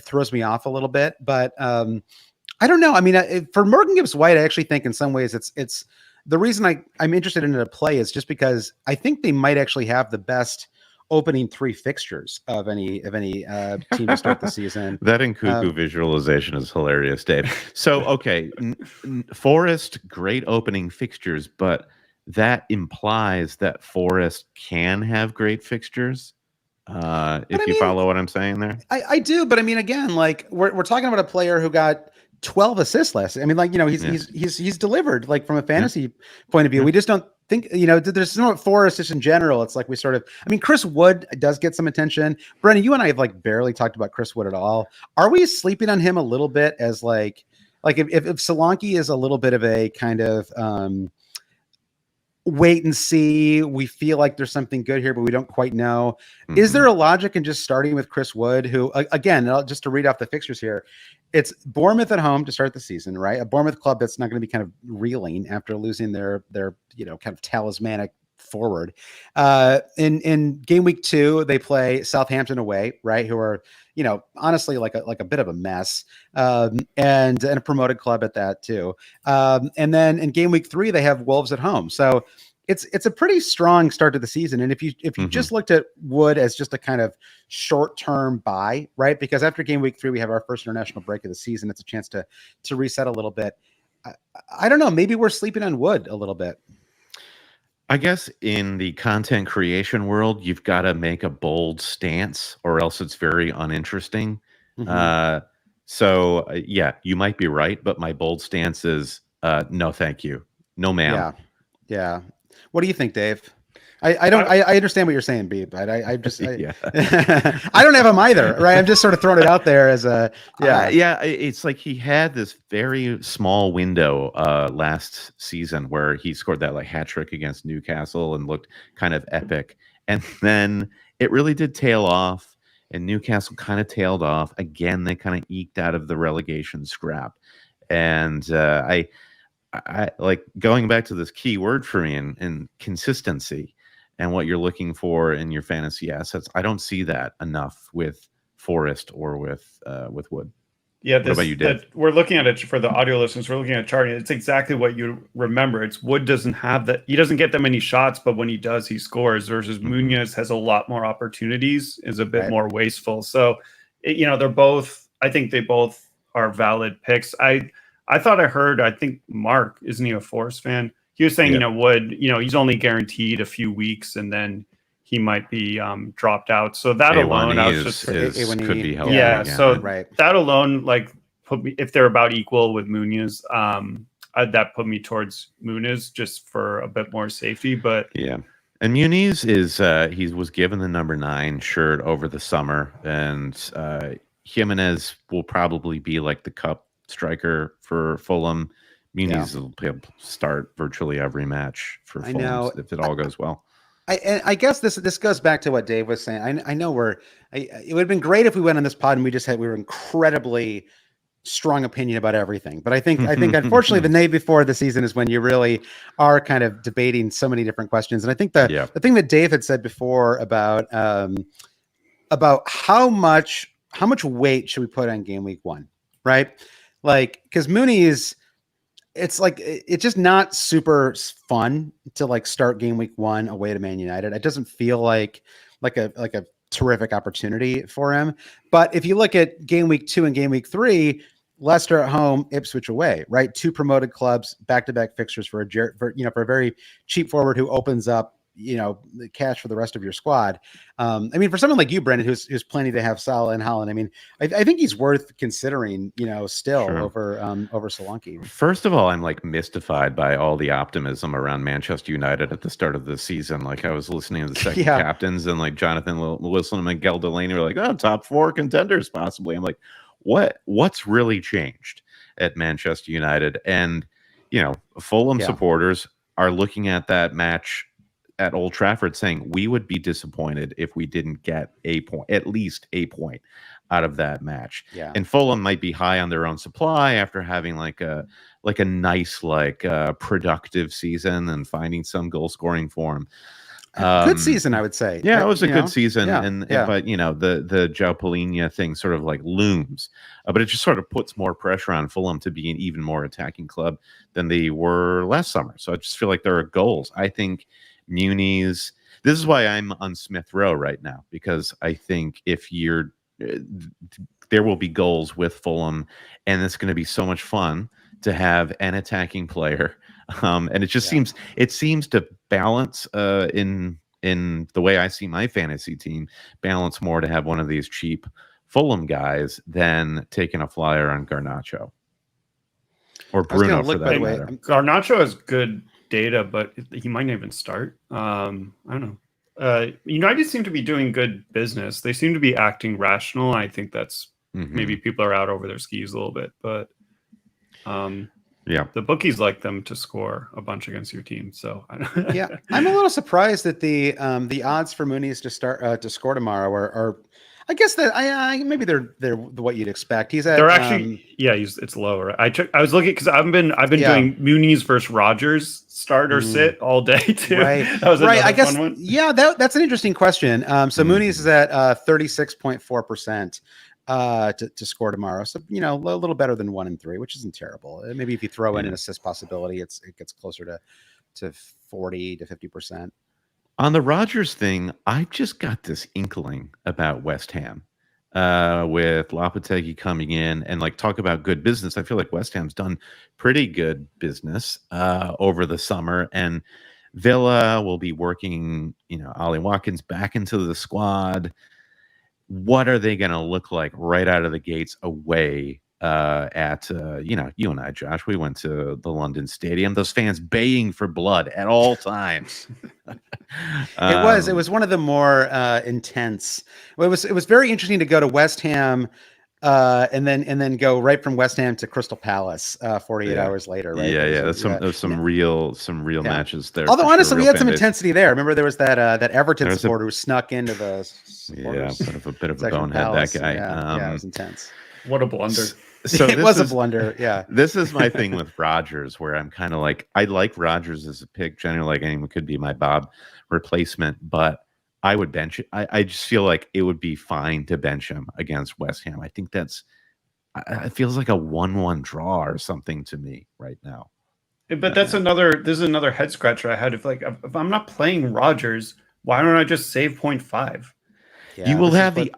throws me off a little bit. But I don't know. I mean, for Morgan Gibbs-White, I actually think in some ways it's the reason I'm interested in it to play is just because I think they might actually have the best opening 3 fixtures of any team to start the season. That Nkuku visualization is hilarious, Dave. So, okay, Forest, great opening fixtures, but that implies that Forest can have great fixtures. If you follow what I'm saying there, I do, but I mean, again, like we're talking about a player who got 12 assists last. I mean, like, he's delivered like from a fantasy point of view. We just don't think, there's no Forest just in general. It's like we sort of, I mean, Chris Wood does get some attention. Brennan, you and I have like barely talked about Chris Wood at all. Are we sleeping on him a little bit as like if Solanke is a little bit of a kind of, wait and see. We feel like there's something good here, but we don't quite know. Is there a logic in just starting with Chris Wood, who, again, just to read off the fixtures here, it's Bournemouth at home to start the season, right? A Bournemouth club that's not going to be kind of reeling after losing their kind of talismanic forward. In game week 2, they play Southampton away, right? Who are, honestly like a bit of a mess, and a promoted club at that too. And then in game week 3, they have Wolves at home. So it's a pretty strong start to the season. And if you just looked at Wood as just a kind of short-term buy, right? Because after game week 3, we have our first international break of the season. It's a chance to reset a little bit. I don't know. Maybe we're sleeping on Wood a little bit. I guess in the content creation world, you've got to make a bold stance or else it's very uninteresting. So yeah, you might be right, but my bold stance is no, thank you. No, ma'am. Yeah. What do you think, Dave? I understand what you're saying, B, but I don't have him either, right? I'm just sort of throwing it out there as a it's like he had this very small window last season where he scored that like hat trick against Newcastle and looked kind of epic, and then it really did tail off, and Newcastle kind of tailed off again. They kind of eked out of the relegation scrap, and I like going back to this key word for me in consistency. And what you're looking for in your fantasy assets, I don't see that enough with Forrest or with Wood. Yeah, what about you, Dave? We're looking at it for the audio listeners. We're looking at charting. It's exactly what you remember. It's Wood doesn't have that. He doesn't get that many shots, but when he does, he scores. Versus Munoz has a lot more opportunities, is a bit more wasteful. So, they're both. I think they both are valid picks. I thought I heard. I think Mark, isn't he a Forrest fan? He was saying, Wood, he's only guaranteed a few weeks and then he might be dropped out. So that alone, I was just could be helpful. Yeah. So that alone, like put me, if they're about equal with Munoz, that put me towards Munoz just for a bit more safety. But yeah. And Muniz is he was given the number 9 shirt over the summer, and Jimenez will probably be like the cup striker for Fulham. Muniz will start virtually every match for Fulham if it all goes well. I guess this goes back to what Dave was saying. I know it would have been great if we went on this pod and we were incredibly strong opinion about everything. But I think unfortunately the night before the season is when you really are kind of debating so many different questions. And I think the thing that Dave had said before about how much weight should we put on game week 1, right? Like, because Mooney's, it's like it's just not super fun to like start game week 1 away to Man United. It doesn't feel like a terrific opportunity for him. But if you look at game week 2 and game week 3, Leicester at home, Ipswich away, right? 2 promoted clubs, back-to-back fixtures for a very cheap forward who opens up the cash for the rest of your squad. I mean, for someone like you, Brendan, who's planning to have Salah and Haaland, I mean, I think he's worth considering, still over Solanke. First of all, I'm like mystified by all the optimism around Manchester United at the start of the season. Like I was listening to the second captains and like Jonathan Wilson and Miguel Delaney were like, oh, top 4 contenders possibly. I'm like, what's really changed at Manchester United? And, Fulham supporters are looking at that match at Old Trafford saying we would be disappointed if we didn't get at least a point out of that match. Yeah. And Fulham might be high on their own supply after having like a nice, productive season and finding some goal scoring form. Good season, I would say. Yeah, it was a good season. But the João Palhinha thing sort of like looms, but it just sort of puts more pressure on Fulham to be an even more attacking club than they were last summer. So I just feel like there are goals. I think Muniz. This is why I'm on Smith Rowe right now, because I think there will be goals with Fulham, and it's going to be so much fun to have an attacking player. And it just seems to balance in the way I see my fantasy team, balance more to have one of these cheap Fulham guys than taking a flyer on Garnacho or Bruno for that matter. Garnacho has good data, but he might not even start. I don't know. United seem to be doing good business. They seem to be acting rational. I think that's maybe people are out over their skis a little bit, but Yeah. The bookies like them to score a bunch against your team. So yeah, I'm a little surprised that the odds for Muniz to score tomorrow are I guess that maybe they're what you'd expect. He's at they're actually it's lower. I was looking because I've been doing Muniz versus Rogers start or sit all day too. Right. That was right. I guess fun one. Yeah, that's an interesting question. So Muniz is at 36.4%. To score tomorrow, so a little better than 1 in 3, which isn't terrible. Maybe if you throw in an assist possibility, it gets closer to 40 to 50%. On the Rodgers thing, I just got this inkling about West Ham with Lopetegui coming in and talk about good business. I feel like West Ham's done pretty good business over the summer, and Villa will be working, Ollie Watkins back into the squad. What are they going to look like right out of the gates away at, you and I, Josh, we went to the London Stadium, those fans baying for blood at all times. It was one of the more intense. Well, it was very interesting to go to West Ham and then go right from West Ham to Crystal Palace 48 hours later, right? Yeah. There's some real matches there. Although honestly, we had some intensity there. Remember, there was that Everton supporter who snuck into the bit of a bonehead, that guy. It was intense. What a blunder. So it was a blunder. Yeah. This is my thing with Rodgers, where I'm kind of I like Rodgers as a pick. Generally, anyone could be my Bobb replacement, but I would bench it. I just feel like it would be fine to bench him against West Ham. I think it feels like a 1-1 draw or something to me right now. But this is another head scratcher I had. If I'm not playing Rodgers, why don't I just save 0.5? Yeah, you will have then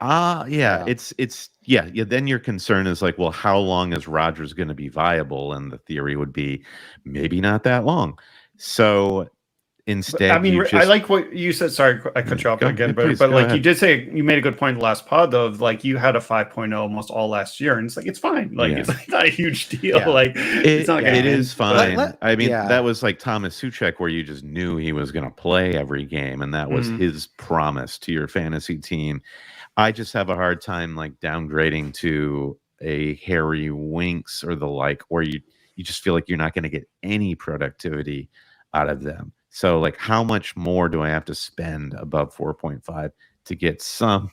your concern is well, how long is Rodgers going to be viable? And the theory would be maybe not that long. So instead, I like what you said. Sorry, I cut you off again, but you did say, you made a good point in the last pod though, of you had a 5.0 almost all last year, and it's fine. It's not a huge deal. Yeah. It's not it is fine. That was like Thomas Suchek, where you just knew he was going to play every game, and that was his promise to your fantasy team. I just have a hard time downgrading to a Harry Winks or the where you just feel like you're not going to get any productivity out of them. So how much more do I have to spend above 4.5 to get some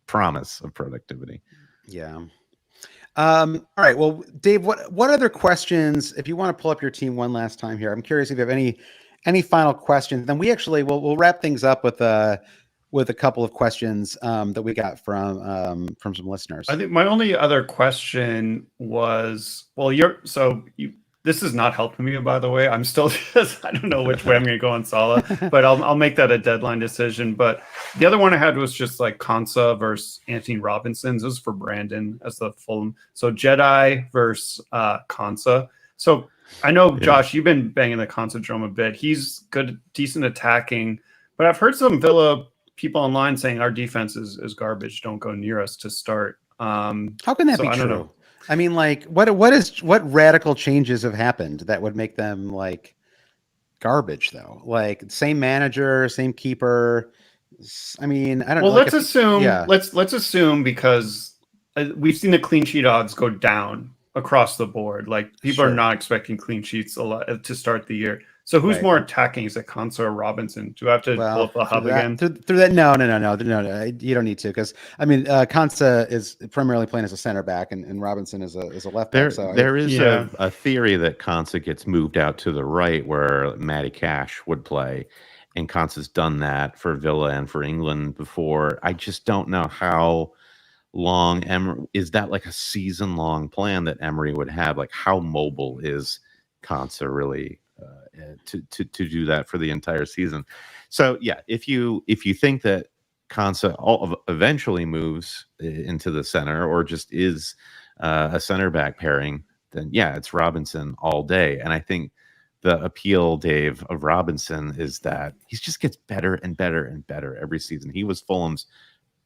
promise of productivity? Yeah. All right. Well, Dave, what other questions, if you want to pull up your team one last time here, I'm curious if you have any final questions. Then we'll wrap things up with a couple of questions that we got from some listeners. I think my only other question was, this is not helping me, by the way. I'm still I don't know which way I'm going to go on Salah, but I'll make that a deadline decision. But the other one I had was just Konsa versus Anthony Robinson. This was for Brandon as the Fulham. So Jedi versus Konsa. So I know, Josh, you've been banging the Konsa drum a bit. He's good, decent attacking, but I've heard some Villa people online saying our defense is garbage. Don't go near us to start. How can that be true? I don't know. I mean, what radical changes have happened that would make them garbage though? Same manager, same keeper. I mean, I don't know. Well, let's assume. Yeah. Let's assume, because we've seen the clean sheet odds go down across the board. People are not expecting clean sheets a lot to start the year. So who's more attacking? Is it Konsa or Robinson? Do I have to pull up the hub again? Through that? No. You don't need to, because Konsa is primarily playing as a center back, and Robinson is a left back. There is a theory that Konsa gets moved out to the right, where Matty Cash would play, and Konsa's done that for Villa and for England before. I just don't know how long is that a season-long plan that Emery would have? How mobile is Konsa really? To do that for the entire season. So if you think that Konsa eventually moves into the center, or just is a center back pairing, then it's Robinson all day. And I think the appeal, Dave, of Robinson is that he just gets better and better and better every season. He was Fulham's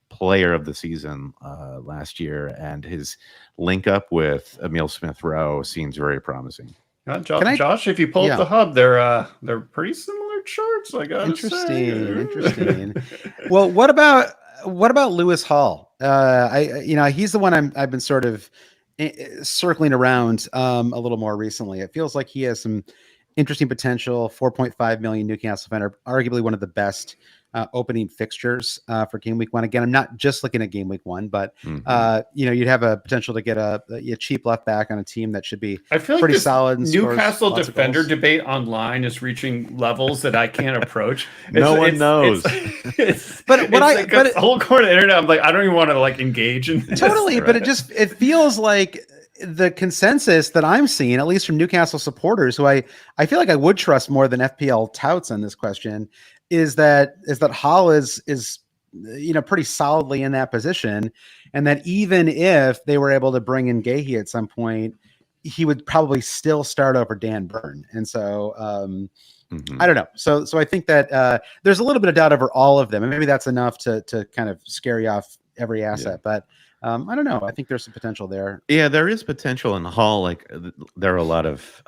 player of the season last year, and his link up with Emile Smith-Rowe seems very promising. Josh, if you pull up the hub, they're pretty similar charts. Interesting. Well, what about Lewis Hall? He's the one I've been sort of circling around a little more recently. It feels like he has some interesting potential. 4.5 million Newcastle fan, arguably one of the best opening fixtures for game week 1. Again, I'm not just looking at game week 1, but you'd have a potential to get a cheap left back on a team that should be I feel like pretty this solid. And Newcastle defender debate online is reaching levels that I can't approach. No one knows. But the whole corner of the internet, I'm like, I don't even want to like engage in this. Totally, but it feels like the consensus that I'm seeing, at least from Newcastle supporters, who I feel like I would trust more than FPL touts on this question, is that Hall is pretty solidly in that position, and that even if they were able to bring in Gahey at some point, he would probably still start over Dan Burn. And so I don't know. So I think that there's a little bit of doubt over all of them, and maybe that's enough to kind of scare you off every asset. But I don't know. I think there's some potential there. Yeah, there is potential in Hall. Like there are a lot of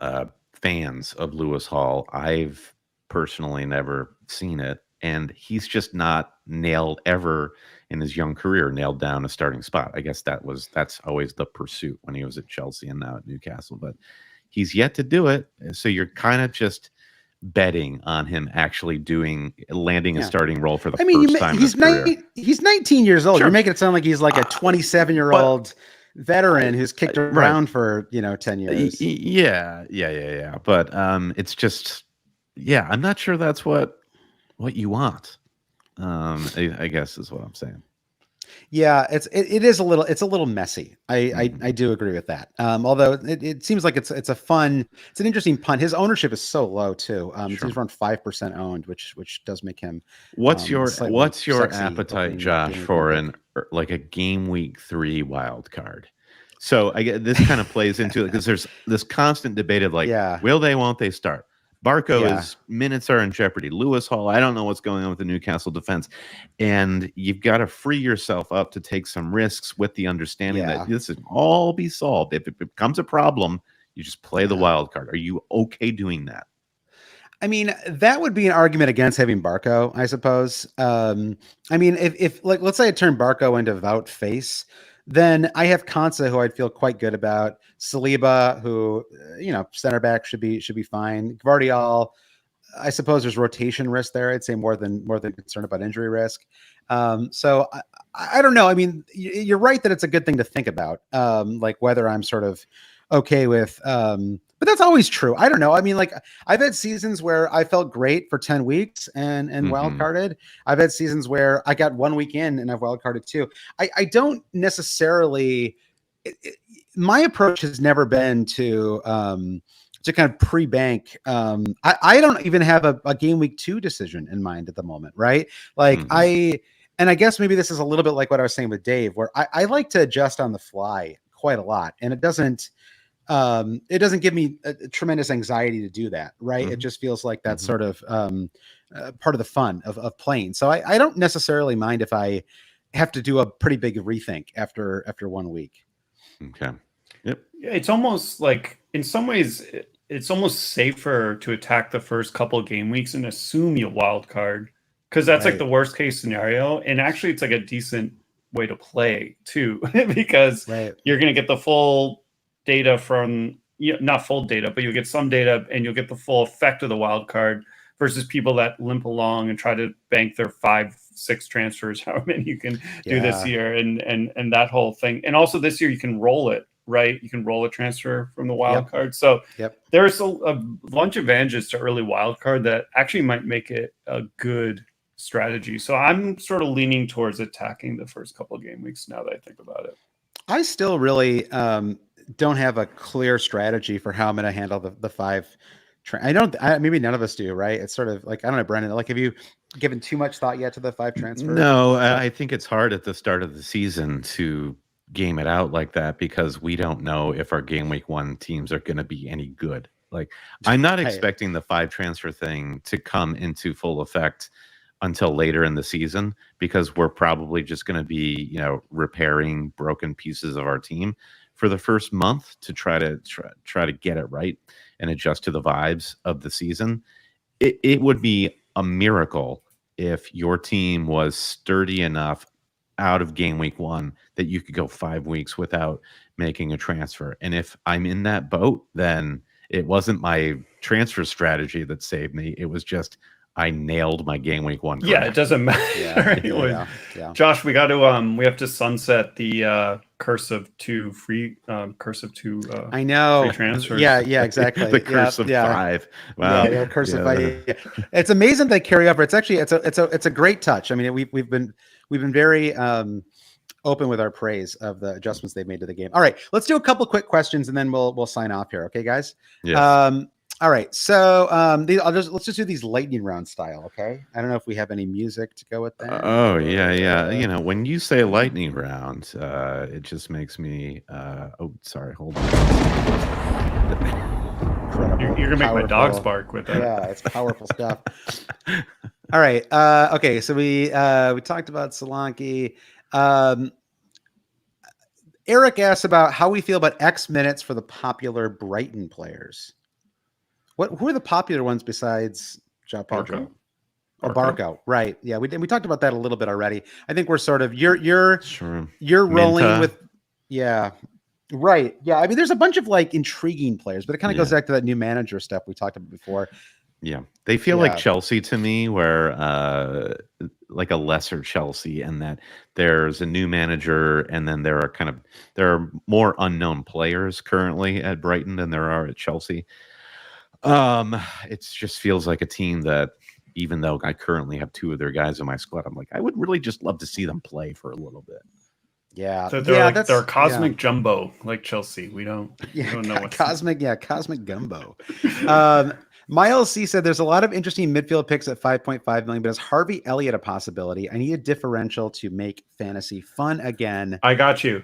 fans of Lewis Hall. I've personally never seen it, and he's just not nailed ever in his young career, nailed down a starting spot. I guess that's always the pursuit when he was at Chelsea and now at Newcastle, but he's yet to do it. So you're kind of just betting on him actually landing a starting role for the first time in his career. He's 19 years old. Sure. You're making it sound like he's like a 27-year-old veteran who's kicked around for 10 years. Yeah. But it's just, I'm not sure that's what you want. I guess is what I'm saying. Yeah, it is a little messy. I do agree with that. Although it seems like it's an interesting punt. His ownership is so low too. He's around 5% owned, which does make him. What's your appetite, Josh, for a game week 3 wild card? So I get this kind of plays into it because there's this constant debate of will they, won't they start? Barco's minutes are in jeopardy. Lewis Hall, I don't know what's going on with the Newcastle defense. And you've got to free yourself up to take some risks with the understanding that this will all be solved. If it becomes a problem, you just play the wild card. Are you okay doing that? I mean, that would be an argument against having Barco, I suppose. I mean, if let's say I turn Barco into Vout face, then I have Konsa, who I'd feel quite good about. Saliba, who center back should be fine. Gvardiol, I suppose there's rotation risk there. I'd say more than concerned about injury risk. So I don't know. I mean, you're right that it's a good thing to think about, like whether I'm sort of okay with. But that's always true. I don't know. I mean, like I've had seasons where I felt great for 10 weeks and wild carded. I've had seasons where I got 1 week in and I've wild carded too. I don't necessarily. My approach has never been to kind of pre-bank. I don't even have a game week 2 decision in mind at the moment, right? Like I guess maybe this is a little bit like what I was saying with Dave, where I like to adjust on the fly quite a lot, and it doesn't give me a tremendous anxiety to do that, right? It just feels like that's sort of part of the fun of playing. So I don't necessarily mind if I have to do a pretty big rethink after 1 week. Okay. Yep. It's almost like, in some ways, it's almost safer to attack the first couple of game weeks and assume you wild card, because that's like the worst case scenario. And actually, it's like a decent way to play too, because you're going to get the full data from, not full data, but you'll get some data and you'll get the full effect of the wild card versus people that limp along and try to bank their 5-6 transfers, however many you can do this year, and that whole thing. And also this year you can roll it, right? You can roll a transfer from the wild card. So there's a bunch of advantages to early wild card that actually might make it a good strategy. So I'm sort of leaning towards attacking the first couple of game weeks now that I think about it. I still really don't have a clear strategy for how I'm going to handle the 5. Maybe none of us do, right? It's sort of like, I don't know, Brendan, like, have you given too much thought yet to the 5 transfer? No, I think it's hard at the start of the season to game it out like that, because we don't know if our game week 1 teams are going to be any good. Like, I'm not expecting the 5 transfer thing to come into full effect until later in the season, because we're probably just going to be, repairing broken pieces of our team for the first month to try to get it right and adjust to the vibes of the season. It would be a miracle if your team was sturdy enough out of game week 1 that you could go 5 weeks without making a transfer. And if I'm in that boat, then it wasn't my transfer strategy that saved me. It was just I nailed my game week 1. Yeah, it doesn't matter. Yeah. Josh, we got to we have to sunset the curse of two. I know. Free transfers. Yeah, exactly. The curse of 5. Wow. Yeah, curse of 5. Yeah. It's amazing they carry over. It's actually it's a great touch. I mean, we've been very open with our praise of the adjustments they've made to the game. All right, let's do a couple quick questions and then we'll sign off here. Okay, guys. Yes. All right, so let's just do these lightning round style. Okay, I don't know if we have any music to go with that. Oh yeah. You know, when you say lightning round, it just makes me. Oh, sorry. Hold on. You're gonna make my dogs bark with that. Yeah, it's powerful stuff. All right. Okay, so we talked about Solanke. Eric asked about how we feel about X minutes for the popular Brighton players. Who are the popular ones besides João Pedro? Barco, right? Yeah, we talked about that a little bit already. I think we're sort of you're rolling Minta. with, yeah, right, yeah. I mean, there's a bunch of like intriguing players, but it kind of goes back to that new manager stuff we talked about before. Yeah, they feel like Chelsea to me, where like a lesser Chelsea, and that there's a new manager, and then there are more unknown players currently at Brighton than there are at Chelsea. It just feels like a team that, even though I currently have 2 of their guys in my squad, I'm like, I would really just love to see them play for a little bit. Yeah, so they're cosmic jumbo like Chelsea. We don't know what cosmic gumbo. Miles C said there's a lot of interesting midfield picks at 5.5 million, but is Harvey Elliott a possibility? I need a differential to make fantasy fun again. I got you.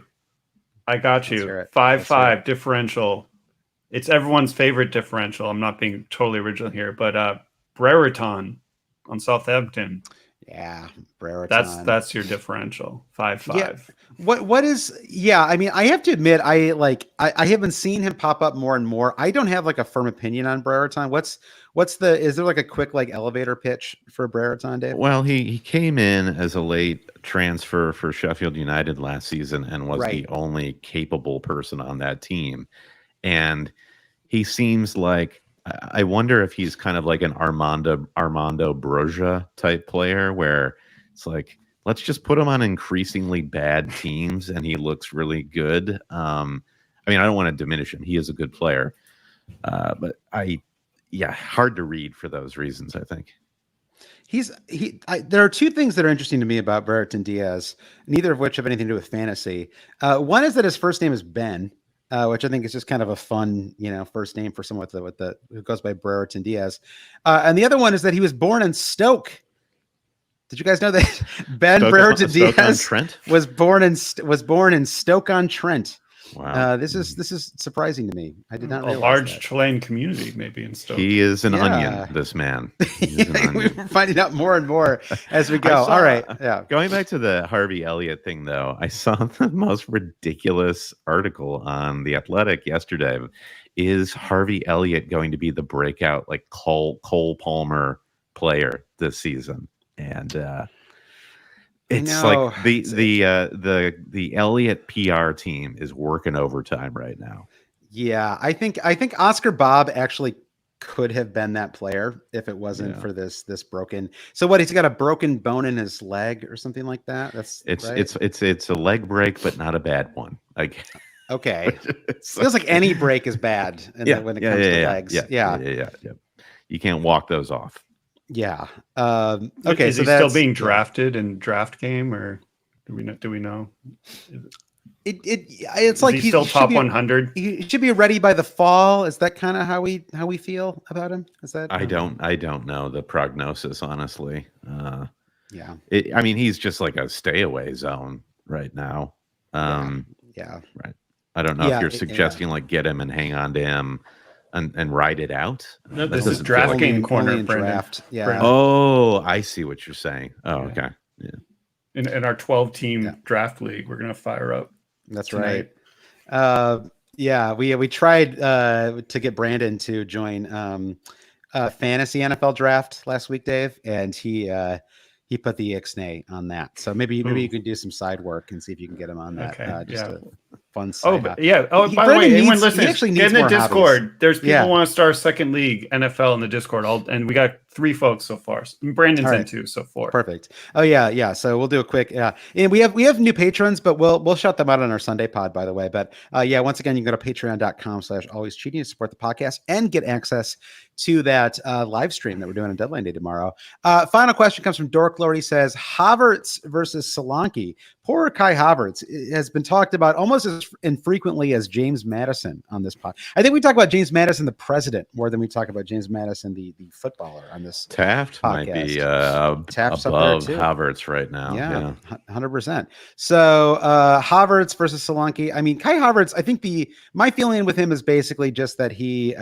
5.5 differential. It's everyone's favorite differential. I'm not being totally original here, but Brereton on Southampton. Yeah, Brereton. That's your differential. 5.5. Yeah. What is? Yeah, I mean, I have to admit, I haven't seen him pop up more and more. I don't have like a firm opinion on Brereton. Is there like a quick like elevator pitch for Brereton, Dave? Well, he came in as a late transfer for Sheffield United last season and was the only capable person on that team. And he seems like, I wonder if he's kind of like an Armando Broja type player, where it's like, let's just put him on increasingly bad teams and he looks really good. I mean, I don't want to diminish him. He is a good player. But hard to read for those reasons, I think. There are 2 things that are interesting to me about Brereton Diaz, neither of which have anything to do with fantasy. One is that his first name is Ben. Which I think is just kind of a fun, first name for someone who goes by Brereton Diaz. And the other one is that he was born in Stoke. Did you guys know that Ben Brereton Diaz was born in Stoke-on-Trent? Wow. This is surprising to me. I did not realize a large that. Chilean community maybe in Stoke. He is an onion, this man. We're finding out more and more as we go. All right. Yeah. Going back to the Harvey Elliott thing, though, I saw the most ridiculous article on The Athletic yesterday. Is Harvey Elliott going to be the breakout like Cole Palmer player this season? And it's like the Elliott PR team is working overtime right now. Yeah, I think Oscar Bobb actually could have been that player if it wasn't for this broken. So what? He's got a broken bone in his leg or something like that. It's a leg break, but not a bad one. Like, okay, feels like any break is bad. When it comes to legs, yeah. You can't walk those off. Yeah. Okay. Is he still being drafted in draft game, or do we know? It's like he's still top 100. He should be ready by the fall. Is that kind of how we feel about him? Is that? I don't know the prognosis, honestly. Yeah. I mean, he's just like a stay away zone right now. Yeah. Right. I don't know if you're suggesting like get him and hang on to him and ride it out. No, this is draft game corner, draft. Yeah. Brandon. Oh, I see what you're saying. Oh, okay. Yeah. In our 12-team draft league, we're gonna fire up. That's tonight. Right. We tried to get Brandon to join fantasy NFL draft last week, Dave, and he he put the ixnay on that. So maybe you can do some side work and see if you can get him on that. Okay, Just yeah. a fun side. By the way, anyone listening, actually get in needs the more Discord. hobbies. There's people who want to start a second league NFL in the Discord. And we got 3 folks so far. Brandon's in too, so 4. Perfect. Oh yeah. So we'll do a quick and we have new patrons, but we'll shout them out on our Sunday pod, by the way. But once again, you can go to patreon.com/alwayscheating to support the podcast and get access to that live stream that we're doing on deadline day tomorrow. Final question comes from Dork Lord. He says Havertz versus Solanke. Poor Kai Havertz has been talked about almost as infrequently as James Madison on this pod. I think we talk about James Madison, the president, more than we talk about James Madison, the footballer on this Taft podcast. Might be Taft's above Havertz right now. Yeah, 100%. So Havertz versus Solanke. I mean, Kai Havertz, I think my feeling with him is basically just that he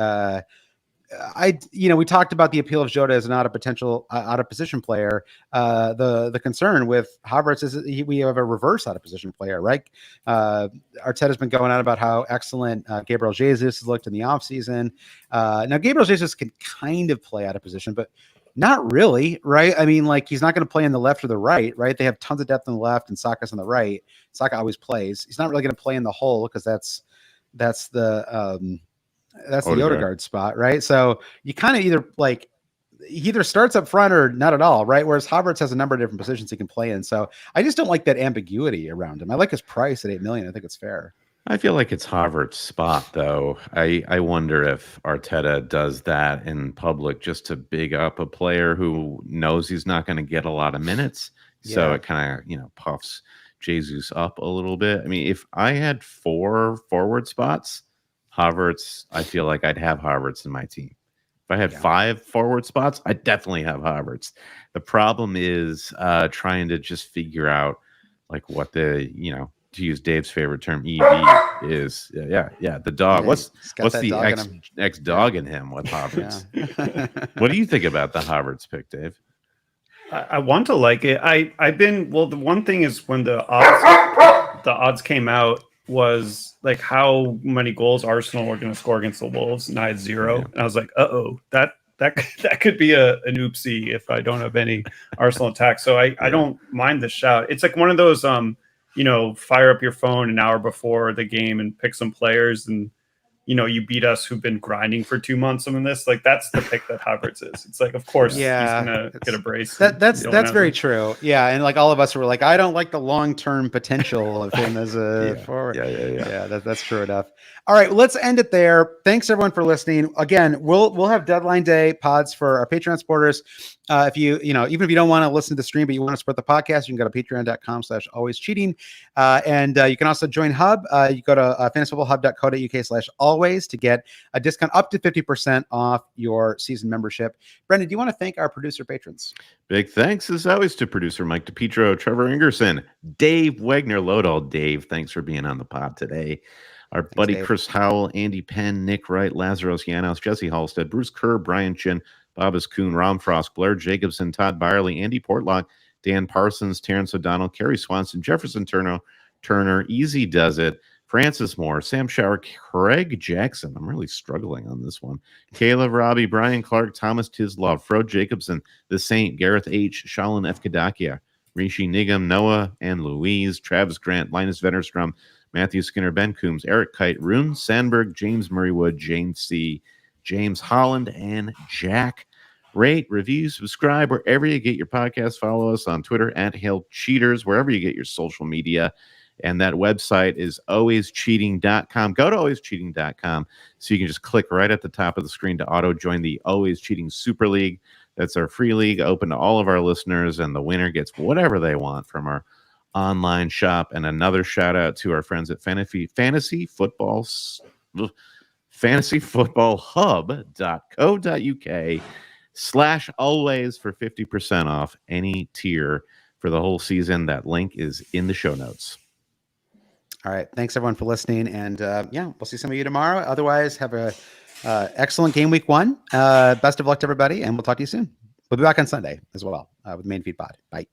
we talked about the appeal of Jota as not a potential out of position player. The concern with Havertz is we have a reverse out of position player, right? Arteta's been going on about how excellent Gabriel Jesus has looked in the offseason. Now Gabriel Jesus can kind of play out of position, but not really, right? I mean, like he's not going to play in the left or the right, right? They have tons of depth on the left and Saka's on the right. Saka always plays. He's not really going to play in the hole because that's the Odegaard spot, right? So you kind of he either starts up front or not at all, right? Whereas Havertz has a number of different positions he can play in. So I just don't like that ambiguity around him. I like his price at $8 million. I think it's fair. I feel like it's Havertz's spot, though. I wonder if Arteta does that in public just to big up a player who knows he's not going to get a lot of minutes. So it kind of, puffs Jesus up a little bit. I mean, if I had 4 forward spots, Havertz, I feel like I'd have Havertz in my team. If I had 5 forward spots, I'd definitely have Havertz. The problem is trying to just figure out like what the, to use Dave's favorite term, EV is. Yeah, the dog. What's the X dog in him with Havertz? Yeah. What do you think about the Havertz pick, Dave? I want to like it. The one thing is when the odds came out was like how many goals Arsenal were going to score against the Wolves, and I had 0. And I was like, that could be an oopsie if I don't have any Arsenal attack. So I don't mind the shout. It's like one of those fire up your phone an hour before the game and pick some players, and you beat us who've been grinding for 2 months on this. Like that's the pick that Havertz is. It's like, of course, he's gonna get a brace. That's very true. Yeah, and like all of us were like, I don't like the long-term potential of him as a forward. Yeah. That's true enough. All right, let's end it there. Thanks everyone for listening. Again, we'll have deadline day pods for our Patreon supporters. If you even if you don't want to listen to the stream, but you want to support the podcast, you can go to patreon.com/alwayscheating. And you can also join Hub. You go to fantasyfootballhub.co.uk/always to get a discount up to 50% off your season membership. Brendan, do you want to thank our producer patrons? Big thanks, as always, to producer Mike DePietro, Trevor Ingerson, Dave Weigner-Lodahl. Dave, thanks for being on the pod today. Our buddy Dave. Chris Howell, Andy Penn, Nick Wright, Lazarus Yanos, Jesse Halstead, Bruce Kerr, Brian Chin, Bobbas Kuhn, Rom Frost, Blair Jacobson, Todd Byerly, Andy Portlock, Dan Parsons, Terrence O'Donnell, Kerry Swanson, Jefferson Turner, Easy Does It, Francis Moore, Sam Shower, Craig Jackson. I'm really struggling on this one. Caleb Robbie, Brian Clark, Thomas Tislov, Frode Jacobson, The Saint, Gareth H., Shalin F. Kadakia, Rishi Nigam, Noah and Louise, Travis Grant, Linus Vennerstrom, Matthew Skinner, Ben Coombs, Eric Kite, Rune Sandberg, James Murraywood, James C., James Holland, and Jack. Rate, review, subscribe wherever you get your podcast. Follow us on Twitter @HailCheaters, wherever you get your social media. And that website is alwayscheating.com. Go to alwayscheating.com so you can just click right at the top of the screen to auto join the Always Cheating Super League. That's our free league open to all of our listeners, and the winner gets whatever they want from our online shop. And another shout out to our friends at fantasyfootballhub.co.uk/always for 50% off any tier for the whole season. That link is in the show notes. All right. Thanks everyone for listening. And we'll see some of you tomorrow. Otherwise, have a excellent game week 1. Best of luck to everybody. And we'll talk to you soon. We'll be back on Sunday as well with Main Feed Pod. Bye.